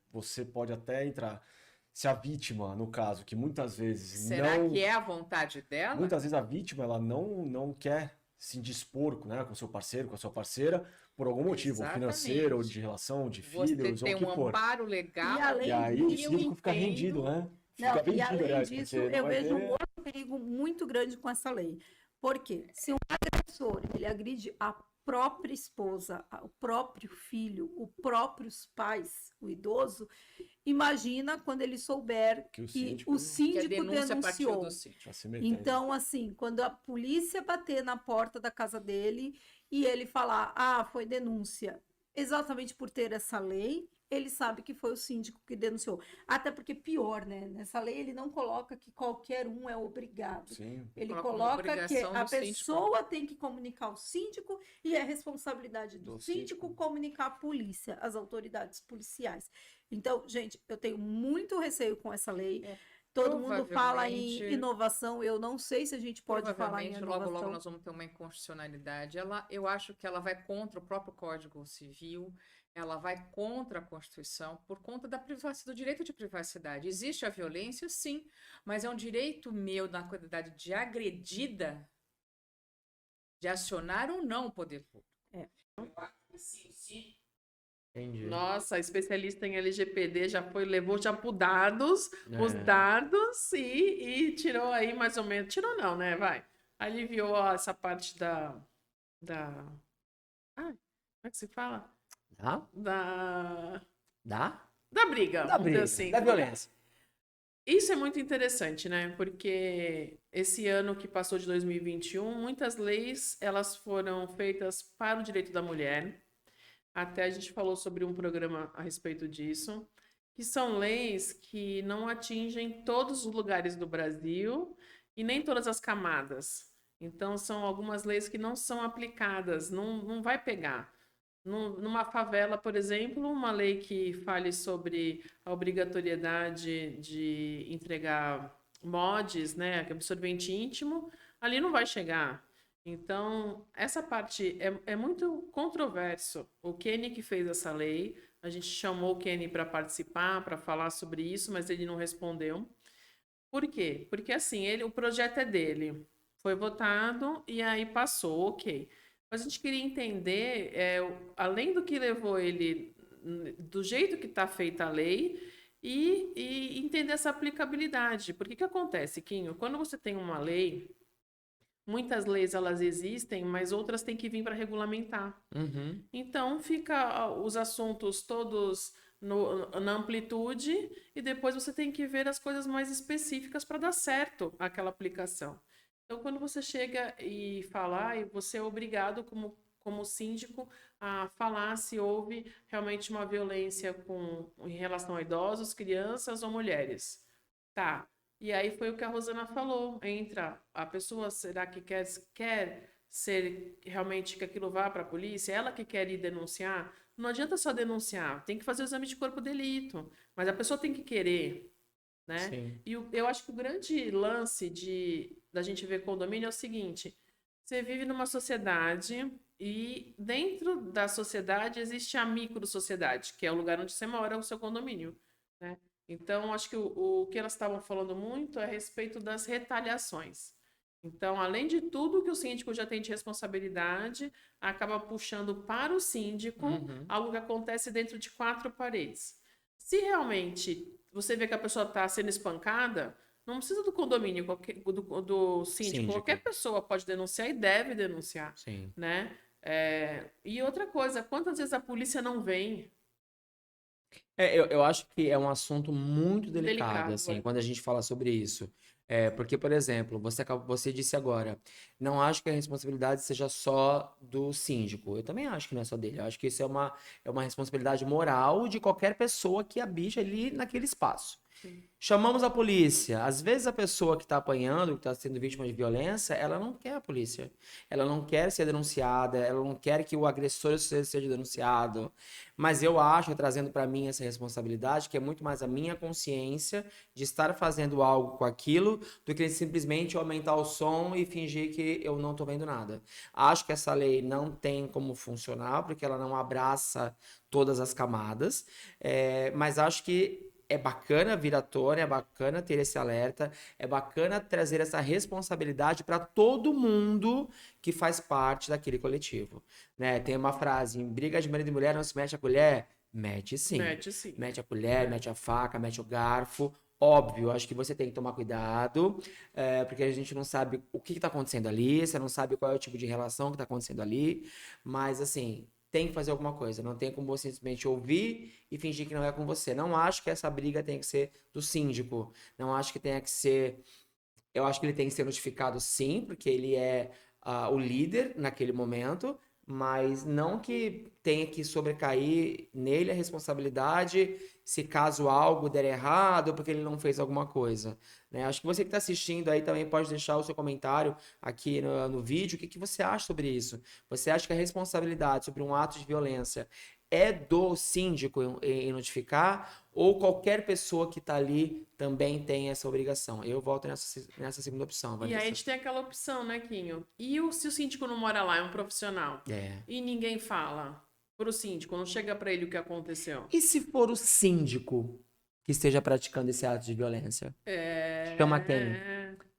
você pode até entrar. Se a vítima, no caso, que muitas vezes Será não. que é a vontade dela? Muitas vezes a vítima ela não quer se indispor, né, com seu parceiro, com a sua parceira, por algum motivo, ou financeiro, ou de relação, de Você filhos, ou tem o que um for. amparo legal. E E aí o eu síndico fica entendo- rendido, né? Não, Fica e vendido, além aliás, disso, porque não eu vai vejo um ter- outro perigo muito grande com essa lei. Por quê? Se um agressor ele agride a própria esposa, o próprio filho, os próprios pais, o idoso, imagina quando ele souber Que o que síndico- o Que a síndico denúncia partiu denunciou. do síndico. Já se metendo. Então, assim, quando a polícia bater na porta da casa dele e ele falar, foi denúncia, exatamente por ter essa lei, ele sabe que foi o síndico que denunciou. Até porque pior, né? Nessa lei ele não coloca que qualquer um é obrigado. Sim. Ele Coloca uma coloca que obrigação a do síndico. pessoa tem que comunicar ao síndico e é responsabilidade do Do síndico síndico. comunicar à polícia, às autoridades policiais. Então, gente, eu tenho muito receio com essa lei. Todo mundo fala em provavelmente- inovação, eu não sei se a gente pode falar em Provavelmente, inovação. logo nós vamos ter uma inconstitucionalidade. Eu acho que ela vai contra o próprio Código Civil, ela vai contra a Constituição por conta do direito de privacidade. Existe a violência, sim, mas é um direito meu na qualidade de agredida de acionar ou não o poder público. Entendi. Nossa, a especialista em LGPD levou já por dados, os É. dados e tirou aí mais ou menos. Tirou não, né? Vai. Aliviou essa parte da. Ai, como é que se fala? Tá? Da Da briga, Da vamos dizer briga, assim. da violência. Isso é muito interessante, né? Porque esse ano que passou de 2021, muitas leis elas foram feitas para o direito da mulher. Até a gente falou sobre um programa a respeito disso, que são leis que não atingem todos os lugares do Brasil e nem todas as camadas. Então, são algumas leis que não são aplicadas, não vai pegar. Numa favela, por exemplo, uma lei que fale sobre a obrigatoriedade de entregar mods, né, absorvente íntimo, ali não vai chegar. Então, essa parte é muito controverso. O Kenny que fez essa lei, a gente chamou o Kenny para participar, para falar sobre isso, mas ele não respondeu. Por quê? Porque assim, o projeto é dele, foi votado e aí passou, ok. Mas a gente queria entender, além do que levou ele, do jeito que está feita a lei, e entender essa aplicabilidade. Porque que acontece, Quinho? Quando você tem uma lei, muitas leis elas existem, mas outras têm que vir para regulamentar. Uhum. Então, fica os assuntos todos na amplitude e depois você tem que ver as coisas mais específicas para dar certo aquela aplicação. Então, quando você chega e fala, você é obrigado, como síndico, a falar se houve realmente uma violência em relação a idosos, crianças ou mulheres. Tá. E aí foi o que a Rosana falou. Entra a pessoa, será que quer ser realmente que aquilo vá para a polícia? Ela que quer ir denunciar? Não adianta só denunciar, tem que fazer o exame de corpo de delito. Mas a pessoa tem que querer, né? Sim. E eu acho que o grande lance da gente ver condomínio é o seguinte: você vive numa sociedade e dentro da sociedade existe a micro-sociedade, que é o lugar onde você mora, o seu condomínio, né? Então, acho que o que elas estavam falando muito é a respeito das retaliações. Então, além de tudo que o síndico já tem de responsabilidade, acaba puxando para o síndico algo que acontece dentro de 4 paredes. Se realmente você vê que a pessoa está sendo espancada, não precisa do condomínio, do síndico. Qualquer pessoa pode denunciar e deve denunciar. Sim. Né? E outra coisa, quantas vezes a polícia não vem? Eu acho que é um assunto muito delicado, Delicado, assim, quando a gente fala sobre isso. Porque, por exemplo, você disse agora, não acho que a responsabilidade seja só do síndico. Eu também acho que não é só dele. Eu acho que isso é uma responsabilidade moral de qualquer pessoa que habite ali naquele espaço. Sim. Chamamos a polícia. Às vezes a pessoa que está apanhando, que está sendo vítima de violência, ela não quer a polícia. Ela não quer ser denunciada, ela não quer que o agressor seja denunciado. Mas eu acho, trazendo para mim essa responsabilidade, que é muito mais a minha consciência de estar fazendo algo com aquilo do que simplesmente aumentar o som e fingir que eu não estou vendo nada. Acho que essa lei não tem como funcionar, porque ela não abraça todas as camadas, mas acho que é bacana vir à tona, é bacana ter esse alerta, é bacana trazer essa responsabilidade para todo mundo que faz parte daquele coletivo, né? Tem uma frase, em briga de marido e mulher não se mete a colher? Mete sim. Mete sim. Mete a colher, mete a faca, mete o garfo. Óbvio, acho que você tem que tomar cuidado, porque a gente não sabe o que está acontecendo ali, você não sabe qual é o tipo de relação que está acontecendo ali, mas assim, tem que fazer alguma coisa. Não tem como você simplesmente ouvir e fingir que não é com você. Não acho que essa briga tenha que ser do síndico. Não acho que tenha que ser... Eu acho que ele tem que ser notificado sim, porque ele é o líder naquele momento, mas não que tenha que sobrecair nele a responsabilidade se caso algo der errado, porque ele não fez alguma coisa, né? Acho que você que está assistindo aí também pode deixar o seu comentário aqui no vídeo. O que você acha sobre isso? Você acha que a responsabilidade sobre um ato de violência é do síndico em notificar, ou qualquer pessoa que está ali também tem essa obrigação? Eu volto nessa segunda opção. E aí a gente tem aquela opção, né, Quinho? Se o síndico não mora lá, é um profissional, e ninguém fala pro síndico, não chega para ele o que aconteceu? E se for o síndico que esteja praticando esse ato de violência? Chama quem?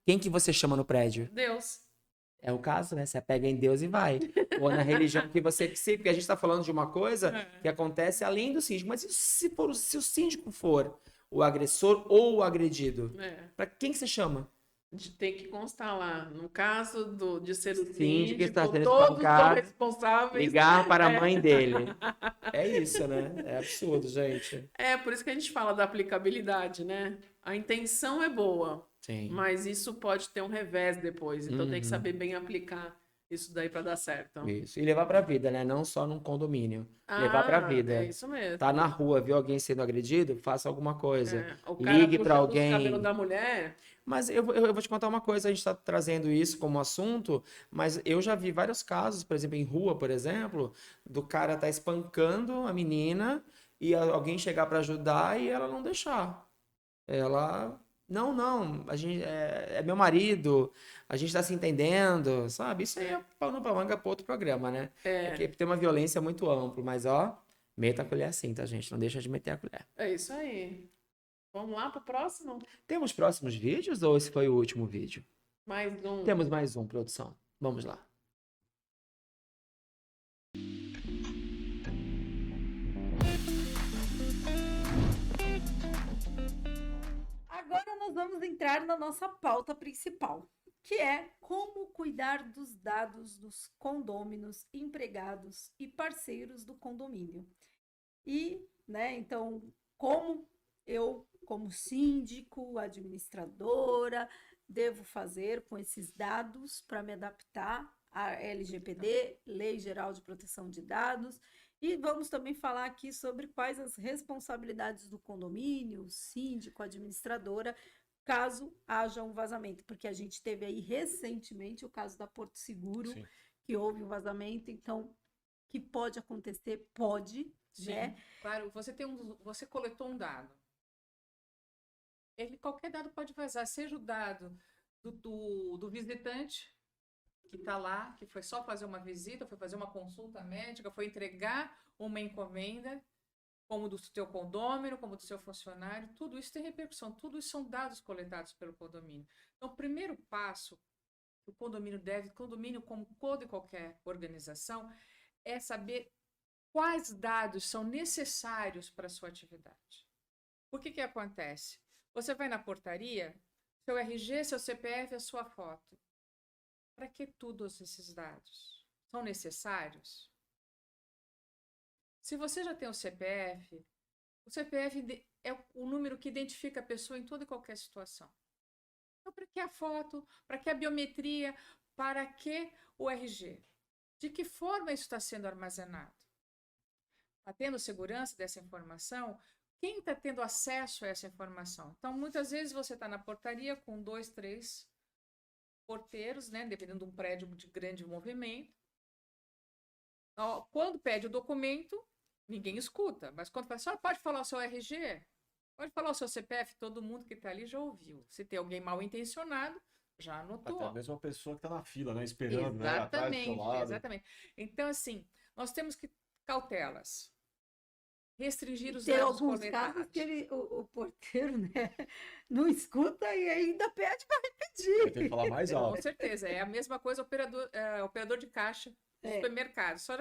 Quem que você chama no prédio? Deus. É o caso, né? Você apega em Deus e vai. Ou na religião que você se, porque a gente está falando de uma coisa que acontece além do síndico. Mas e se o síndico for o agressor ou o agredido? Para quem que você chama? Tem que constar lá, no caso de ser o Síndico está síndico, sendo todos são espancado, responsáveis. ligar para a mãe dele. É isso, né? É absurdo, gente. Por isso que a gente fala da aplicabilidade, né? A intenção é boa, Sim. mas isso pode ter um revés depois. Então tem que saber bem aplicar isso daí para dar certo. Isso. E levar pra vida, né? Não só num condomínio. Levar pra vida. É isso mesmo. Tá na rua, viu alguém sendo agredido? Faça alguma coisa. O cara Ligue pra puxando alguém. os cabelos da mulher. Mas eu vou te contar uma coisa, a gente está trazendo isso como assunto, mas eu já vi vários casos, por exemplo, em rua, por exemplo, do cara tá espancando a menina e alguém chegar para ajudar e ela não deixar. Ela, não, a gente é meu marido, a gente tá se entendendo, sabe? Isso aí é pano pra manga para outro programa, né? Porque tem uma violência muito ampla, mas meta a colher assim, tá, gente? Não deixa de meter a colher. É isso aí. Vamos lá pro próximo? Temos próximos vídeos ou esse foi o último vídeo? Mais um. Temos mais um, produção. Vamos lá. Agora nós vamos entrar na nossa pauta principal, que é como cuidar dos dados dos condôminos, empregados e parceiros do condomínio. E, né, então, como eu, como síndico, administradora, devo fazer com esses dados para me adaptar à LGPD, Lei Geral de Proteção de Dados, e vamos também falar aqui sobre quais as responsabilidades do condomínio, síndico, administradora, caso haja um vazamento, porque a gente teve aí recentemente o caso da Porto Seguro, Sim. que houve um vazamento, então, que pode acontecer, pode, Sim, né? claro, você coletou um dado. Qualquer dado pode vazar, seja o dado do visitante que está lá, que foi só fazer uma visita, foi fazer uma consulta médica, foi entregar uma encomenda, como do seu condômino, como do seu funcionário, tudo isso tem repercussão, tudo isso são dados coletados pelo condomínio. Então, o primeiro passo que o condomínio como toda e qualquer organização, é saber quais dados são necessários para a sua atividade. O que acontece? Você vai na portaria, seu RG, seu CPF, a sua foto. Para que todos esses dados? São necessários? Se você já tem o CPF é o número que identifica a pessoa em toda e qualquer situação. Então, para que a foto? Para que a biometria? Para que o RG? De que forma isso está sendo armazenado? Está tendo segurança dessa informação? Quem está tendo acesso a essa informação? Então, muitas vezes você está na portaria com 2, 3 porteiros, né, dependendo de um prédio de grande movimento. Quando pede o documento, ninguém escuta. Mas quando fala, pode falar o seu RG? Pode falar o seu CPF? Todo mundo que está ali já ouviu. Se tem alguém mal intencionado, já anotou. Até mesmo a pessoa que está na fila, né? Esperando, né? Atrás do seu lado. Exatamente. Então, assim, nós temos que cautelas. Restringir os Tem dados alguns coletados. casos que o porteiro, né, não escuta e ainda pede para repetir. Vai ter que falar mais alto. Com certeza. É a mesma coisa operador de caixa do supermercado. Só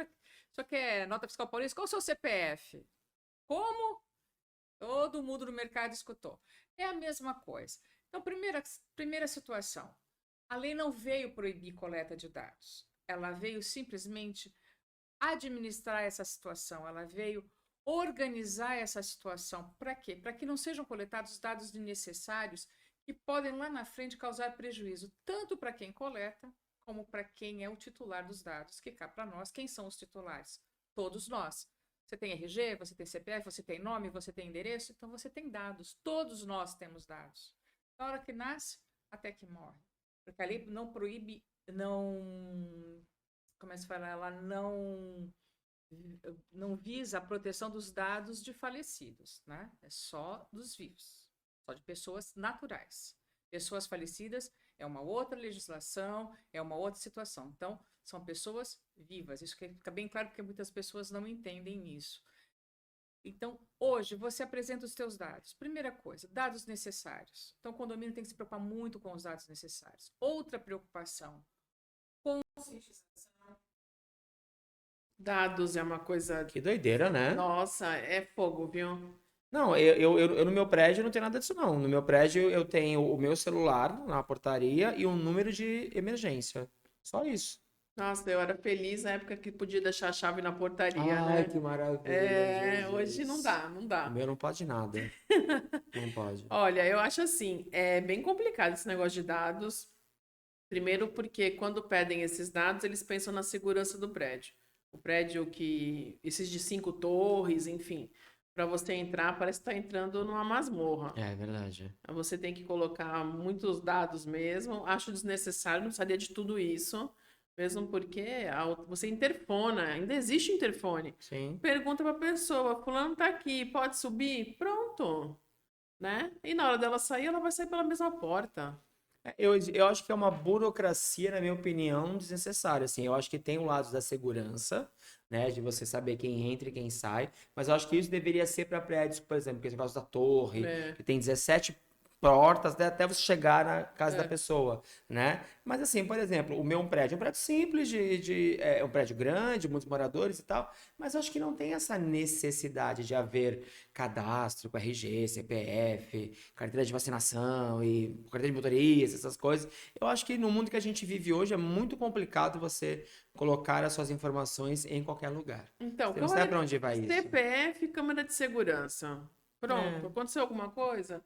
que é nota fiscal paulista. Qual o seu CPF? Como? Todo mundo no mercado escutou. É a mesma coisa. Então, primeira situação. A lei não veio proibir coleta de dados. Ela veio simplesmente administrar essa situação. Ela veio organizar essa situação. Para quê? Para que não sejam coletados dados desnecessários que podem lá na frente causar prejuízo, tanto para quem coleta, como para quem é o titular dos dados, que cá para nós, quem são os titulares? Todos nós. Você tem RG, você tem CPF, você tem nome, você tem endereço, então você tem dados. Todos nós temos dados. Da hora que nasce até que morre. Porque a lei não proíbe, como é que se fala? Ela não visa a proteção dos dados de falecidos, né? É só dos vivos, só de pessoas naturais. Pessoas falecidas é uma outra legislação, é uma outra situação. Então, são pessoas vivas. Isso fica bem claro porque muitas pessoas não entendem isso. Então, hoje, você apresenta os seus dados. Primeira coisa, dados necessários. Então, o condomínio tem que se preocupar muito com os dados necessários. Outra preocupação, Dados é uma coisa. Que doideira, né? Nossa, é fogo, viu? Não, eu no meu prédio não tenho nada disso, não. No meu prédio eu tenho o meu celular na portaria e um número de emergência. Só isso. Nossa, eu era feliz na época que podia deixar a chave na portaria, Ai, né? que maravilha, É, Jesus. hoje não dá, não O dá. meu não pode nada. Não pode. Olha, eu acho assim, é bem complicado esse negócio de dados. Primeiro porque quando pedem esses dados, eles pensam na segurança do prédio. O prédio esses de 5 torres, enfim, para você entrar, parece que está entrando numa masmorra. É verdade. Você tem que colocar muitos dados mesmo. Acho desnecessário, não precisaria de tudo isso. Mesmo porque você interfona, ainda existe interfone. Sim. Pergunta para a pessoa, fulano tá aqui, pode subir? Pronto, né? E na hora dela sair, ela vai sair pela mesma porta. Eu acho que é uma burocracia, na minha opinião, desnecessária. Assim, eu acho que tem o lado da segurança, né? De você saber quem entra e quem sai. Mas eu acho que isso deveria ser para prédios, por exemplo, que é o caso da torre, É. que tem 17 portas até você chegar na casa É. da pessoa, né? Mas assim, por exemplo, o meu prédio é um prédio simples, é um prédio grande, muitos moradores e tal, mas eu acho que não tem essa necessidade de haver cadastro com RG, CPF, carteira de vacinação e carteira de motorista, essas coisas. Eu acho que no mundo que a gente vive hoje é muito complicado você colocar as suas informações em qualquer lugar. Então, Você não sabe para onde vai isso. CPF, câmera de segurança. Pronto, É. aconteceu alguma coisa?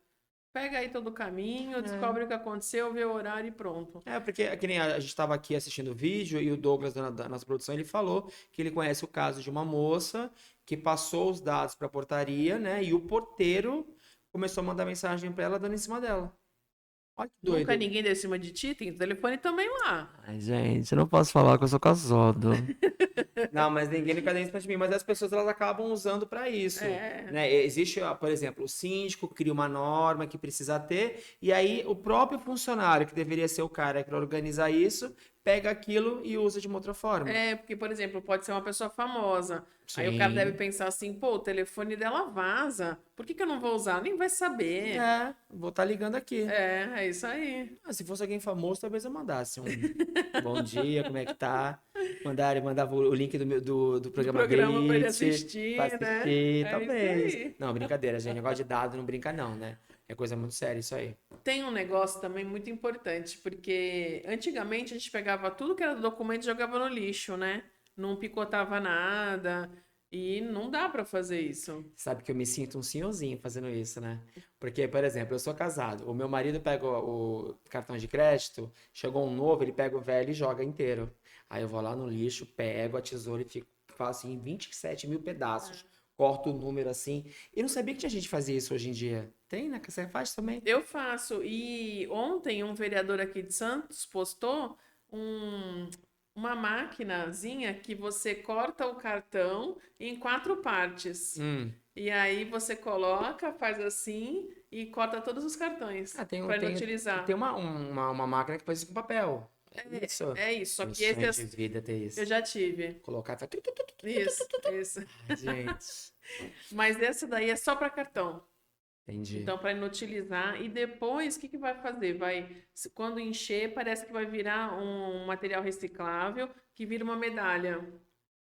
Pega aí todo o caminho, descobre o que aconteceu, vê o horário e pronto. É, porque que nem a gente estava aqui assistindo o vídeo e o Douglas, da nossa produção, ele falou que ele conhece o caso de uma moça que passou os dados para a portaria, né? E o porteiro começou a mandar mensagem para ela dando em cima dela. Olha que doido. Nunca ninguém deu em cima de ti, tem o telefone também lá. Ai, gente, eu não posso falar que eu sou casado. Não, mas ninguém nunca deu em cima de mim. Mas as pessoas elas acabam usando para isso. É. Né? Existe, ó, por exemplo, o síndico cria uma norma que precisa ter, e aí o próprio funcionário, que deveria ser o cara que organiza isso, pega aquilo e usa de uma outra forma. É, porque, por exemplo, pode ser uma pessoa famosa. Aí o cara Sim. deve pensar assim, pô, o telefone dela vaza. Por que eu não vou usar? Nem vai saber. É, vou estar ligando aqui. É isso aí. Ah, se fosse alguém famoso, talvez eu mandasse um bom dia, como é que tá? Mandava o link do programa programa pra ele Blitz, assistir, pra né? assistir, É talvez. isso aí. Não, brincadeira, gente. Negócio de dado não brinca não, né? É coisa muito séria isso aí. Tem um negócio também muito importante, porque antigamente a gente pegava tudo que era documento e jogava no lixo, né? Não picotava nada. E não dá pra fazer isso. Sabe que eu me sinto um senhorzinho fazendo isso, né? Porque, por exemplo, eu sou casado. O meu marido pega o cartão de crédito, chegou um novo, ele pega o velho e joga inteiro. Aí eu vou lá no lixo, pego a tesoura e faço em 27 mil pedaços. Corto o número assim. E não sabia que tinha gente que fazia isso hoje em dia. Tem, né? Que você faz também. Eu faço. E ontem um vereador aqui de Santos postou uma maquinazinha que você corta o cartão em 4 partes. E aí você coloca, faz assim e corta todos os cartões para não utilizar. Tem uma máquina que faz isso com papel. É isso. É isso, só Um que esse sonho de vida ter isso. eu já tive. Colocar e faz... Isso. Ai, gente. Mas essa daí é só para cartão. Entendi. Então, para inutilizar. E depois, o que vai fazer? Quando encher, parece que vai virar um material reciclável que vira uma medalha.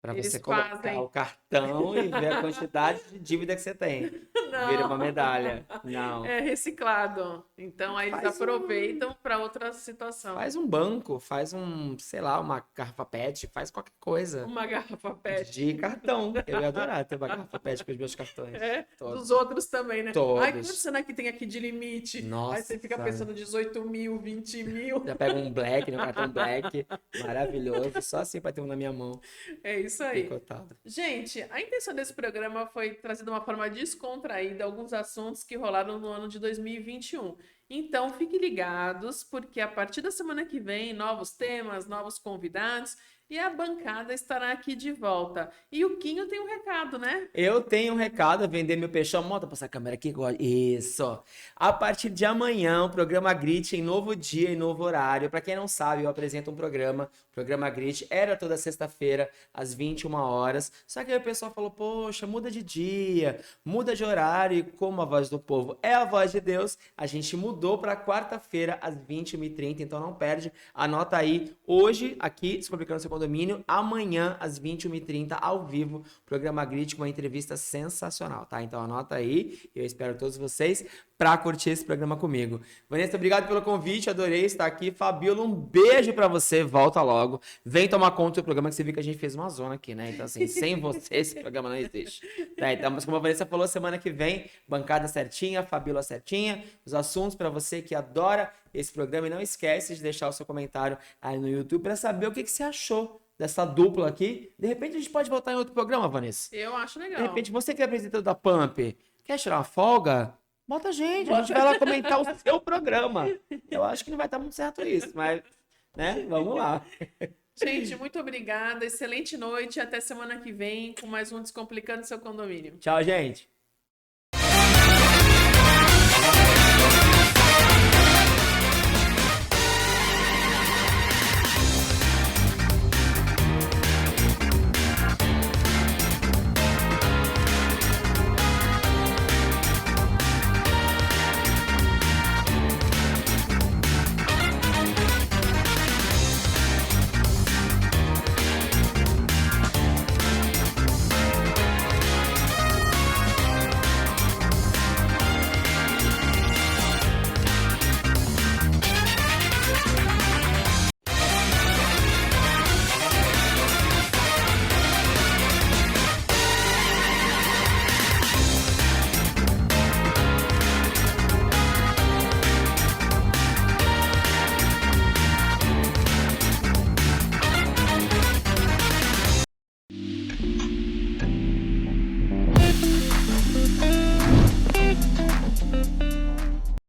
Pra Eles você colocar fazem. o cartão e ver a quantidade de dívida que você tem. Vira uma medalha. Não. É reciclado. Então, aí eles Faz aproveitam para outra situação. Faz um banco, faz sei lá, uma garrafa PET, faz qualquer coisa. Uma garrafa PET. De cartão. Eu ia adorar ter uma garrafa PET com os meus cartões. É, Todos. dos outros também, né? Todos. Ai, quanto será que tem aqui de limite? Nossa. Aí você fica pensando 18 mil, 20 mil. Já pega um black, né? Um cartão black. Maravilhoso. Só assim pra ter um na minha mão. É isso aí. Picotado. Gente, a intenção desse programa foi trazer de uma forma descontraída alguns assuntos que rolaram no ano de 2021. Então, fiquem ligados, porque a partir da semana que vem, novos temas, novos convidados. E a bancada estará aqui de volta. E o Quinho tem um recado, né? Eu tenho um recado, vender meu peixão. Monta pra essa câmera aqui. Isso. A partir de amanhã, o programa Grit em novo dia e novo horário. Pra quem não sabe, eu apresento um programa. O programa Grit era toda sexta-feira, às 21 horas. Só que aí o pessoal falou, poxa, muda de dia, muda de horário. E como a voz do povo é a voz de Deus, a gente mudou pra quarta-feira, às 21h30. Então não perde. Anota aí, hoje, aqui, Descomplicando Seu Condomínio, amanhã, às 21h30, ao vivo, programa Grit com uma entrevista sensacional, tá? Então anota aí, eu espero todos vocês pra curtir esse programa comigo. Vanessa, obrigado pelo convite, adorei estar aqui. Fabiola, um beijo pra você, volta logo. Vem tomar conta do programa, que você viu que a gente fez uma zona aqui, né? Então assim, sem você esse programa não existe. Tá, então, mas como a Vanessa falou, semana que vem, bancada certinha, Fabiola certinha, os assuntos pra você que adora esse programa, e não esquece de deixar o seu comentário aí no YouTube pra saber o que você achou dessa dupla aqui. De repente a gente pode voltar em outro programa, Vanessa. Eu acho legal. De repente você que é apresentador da Pump, quer tirar uma folga? Bota a gente vai lá comentar o seu programa. Eu acho que não vai estar muito certo isso, mas, né, vamos lá. Gente, muito obrigada. Excelente noite. Até semana que vem com mais um Descomplicando Seu Condomínio. Tchau, gente.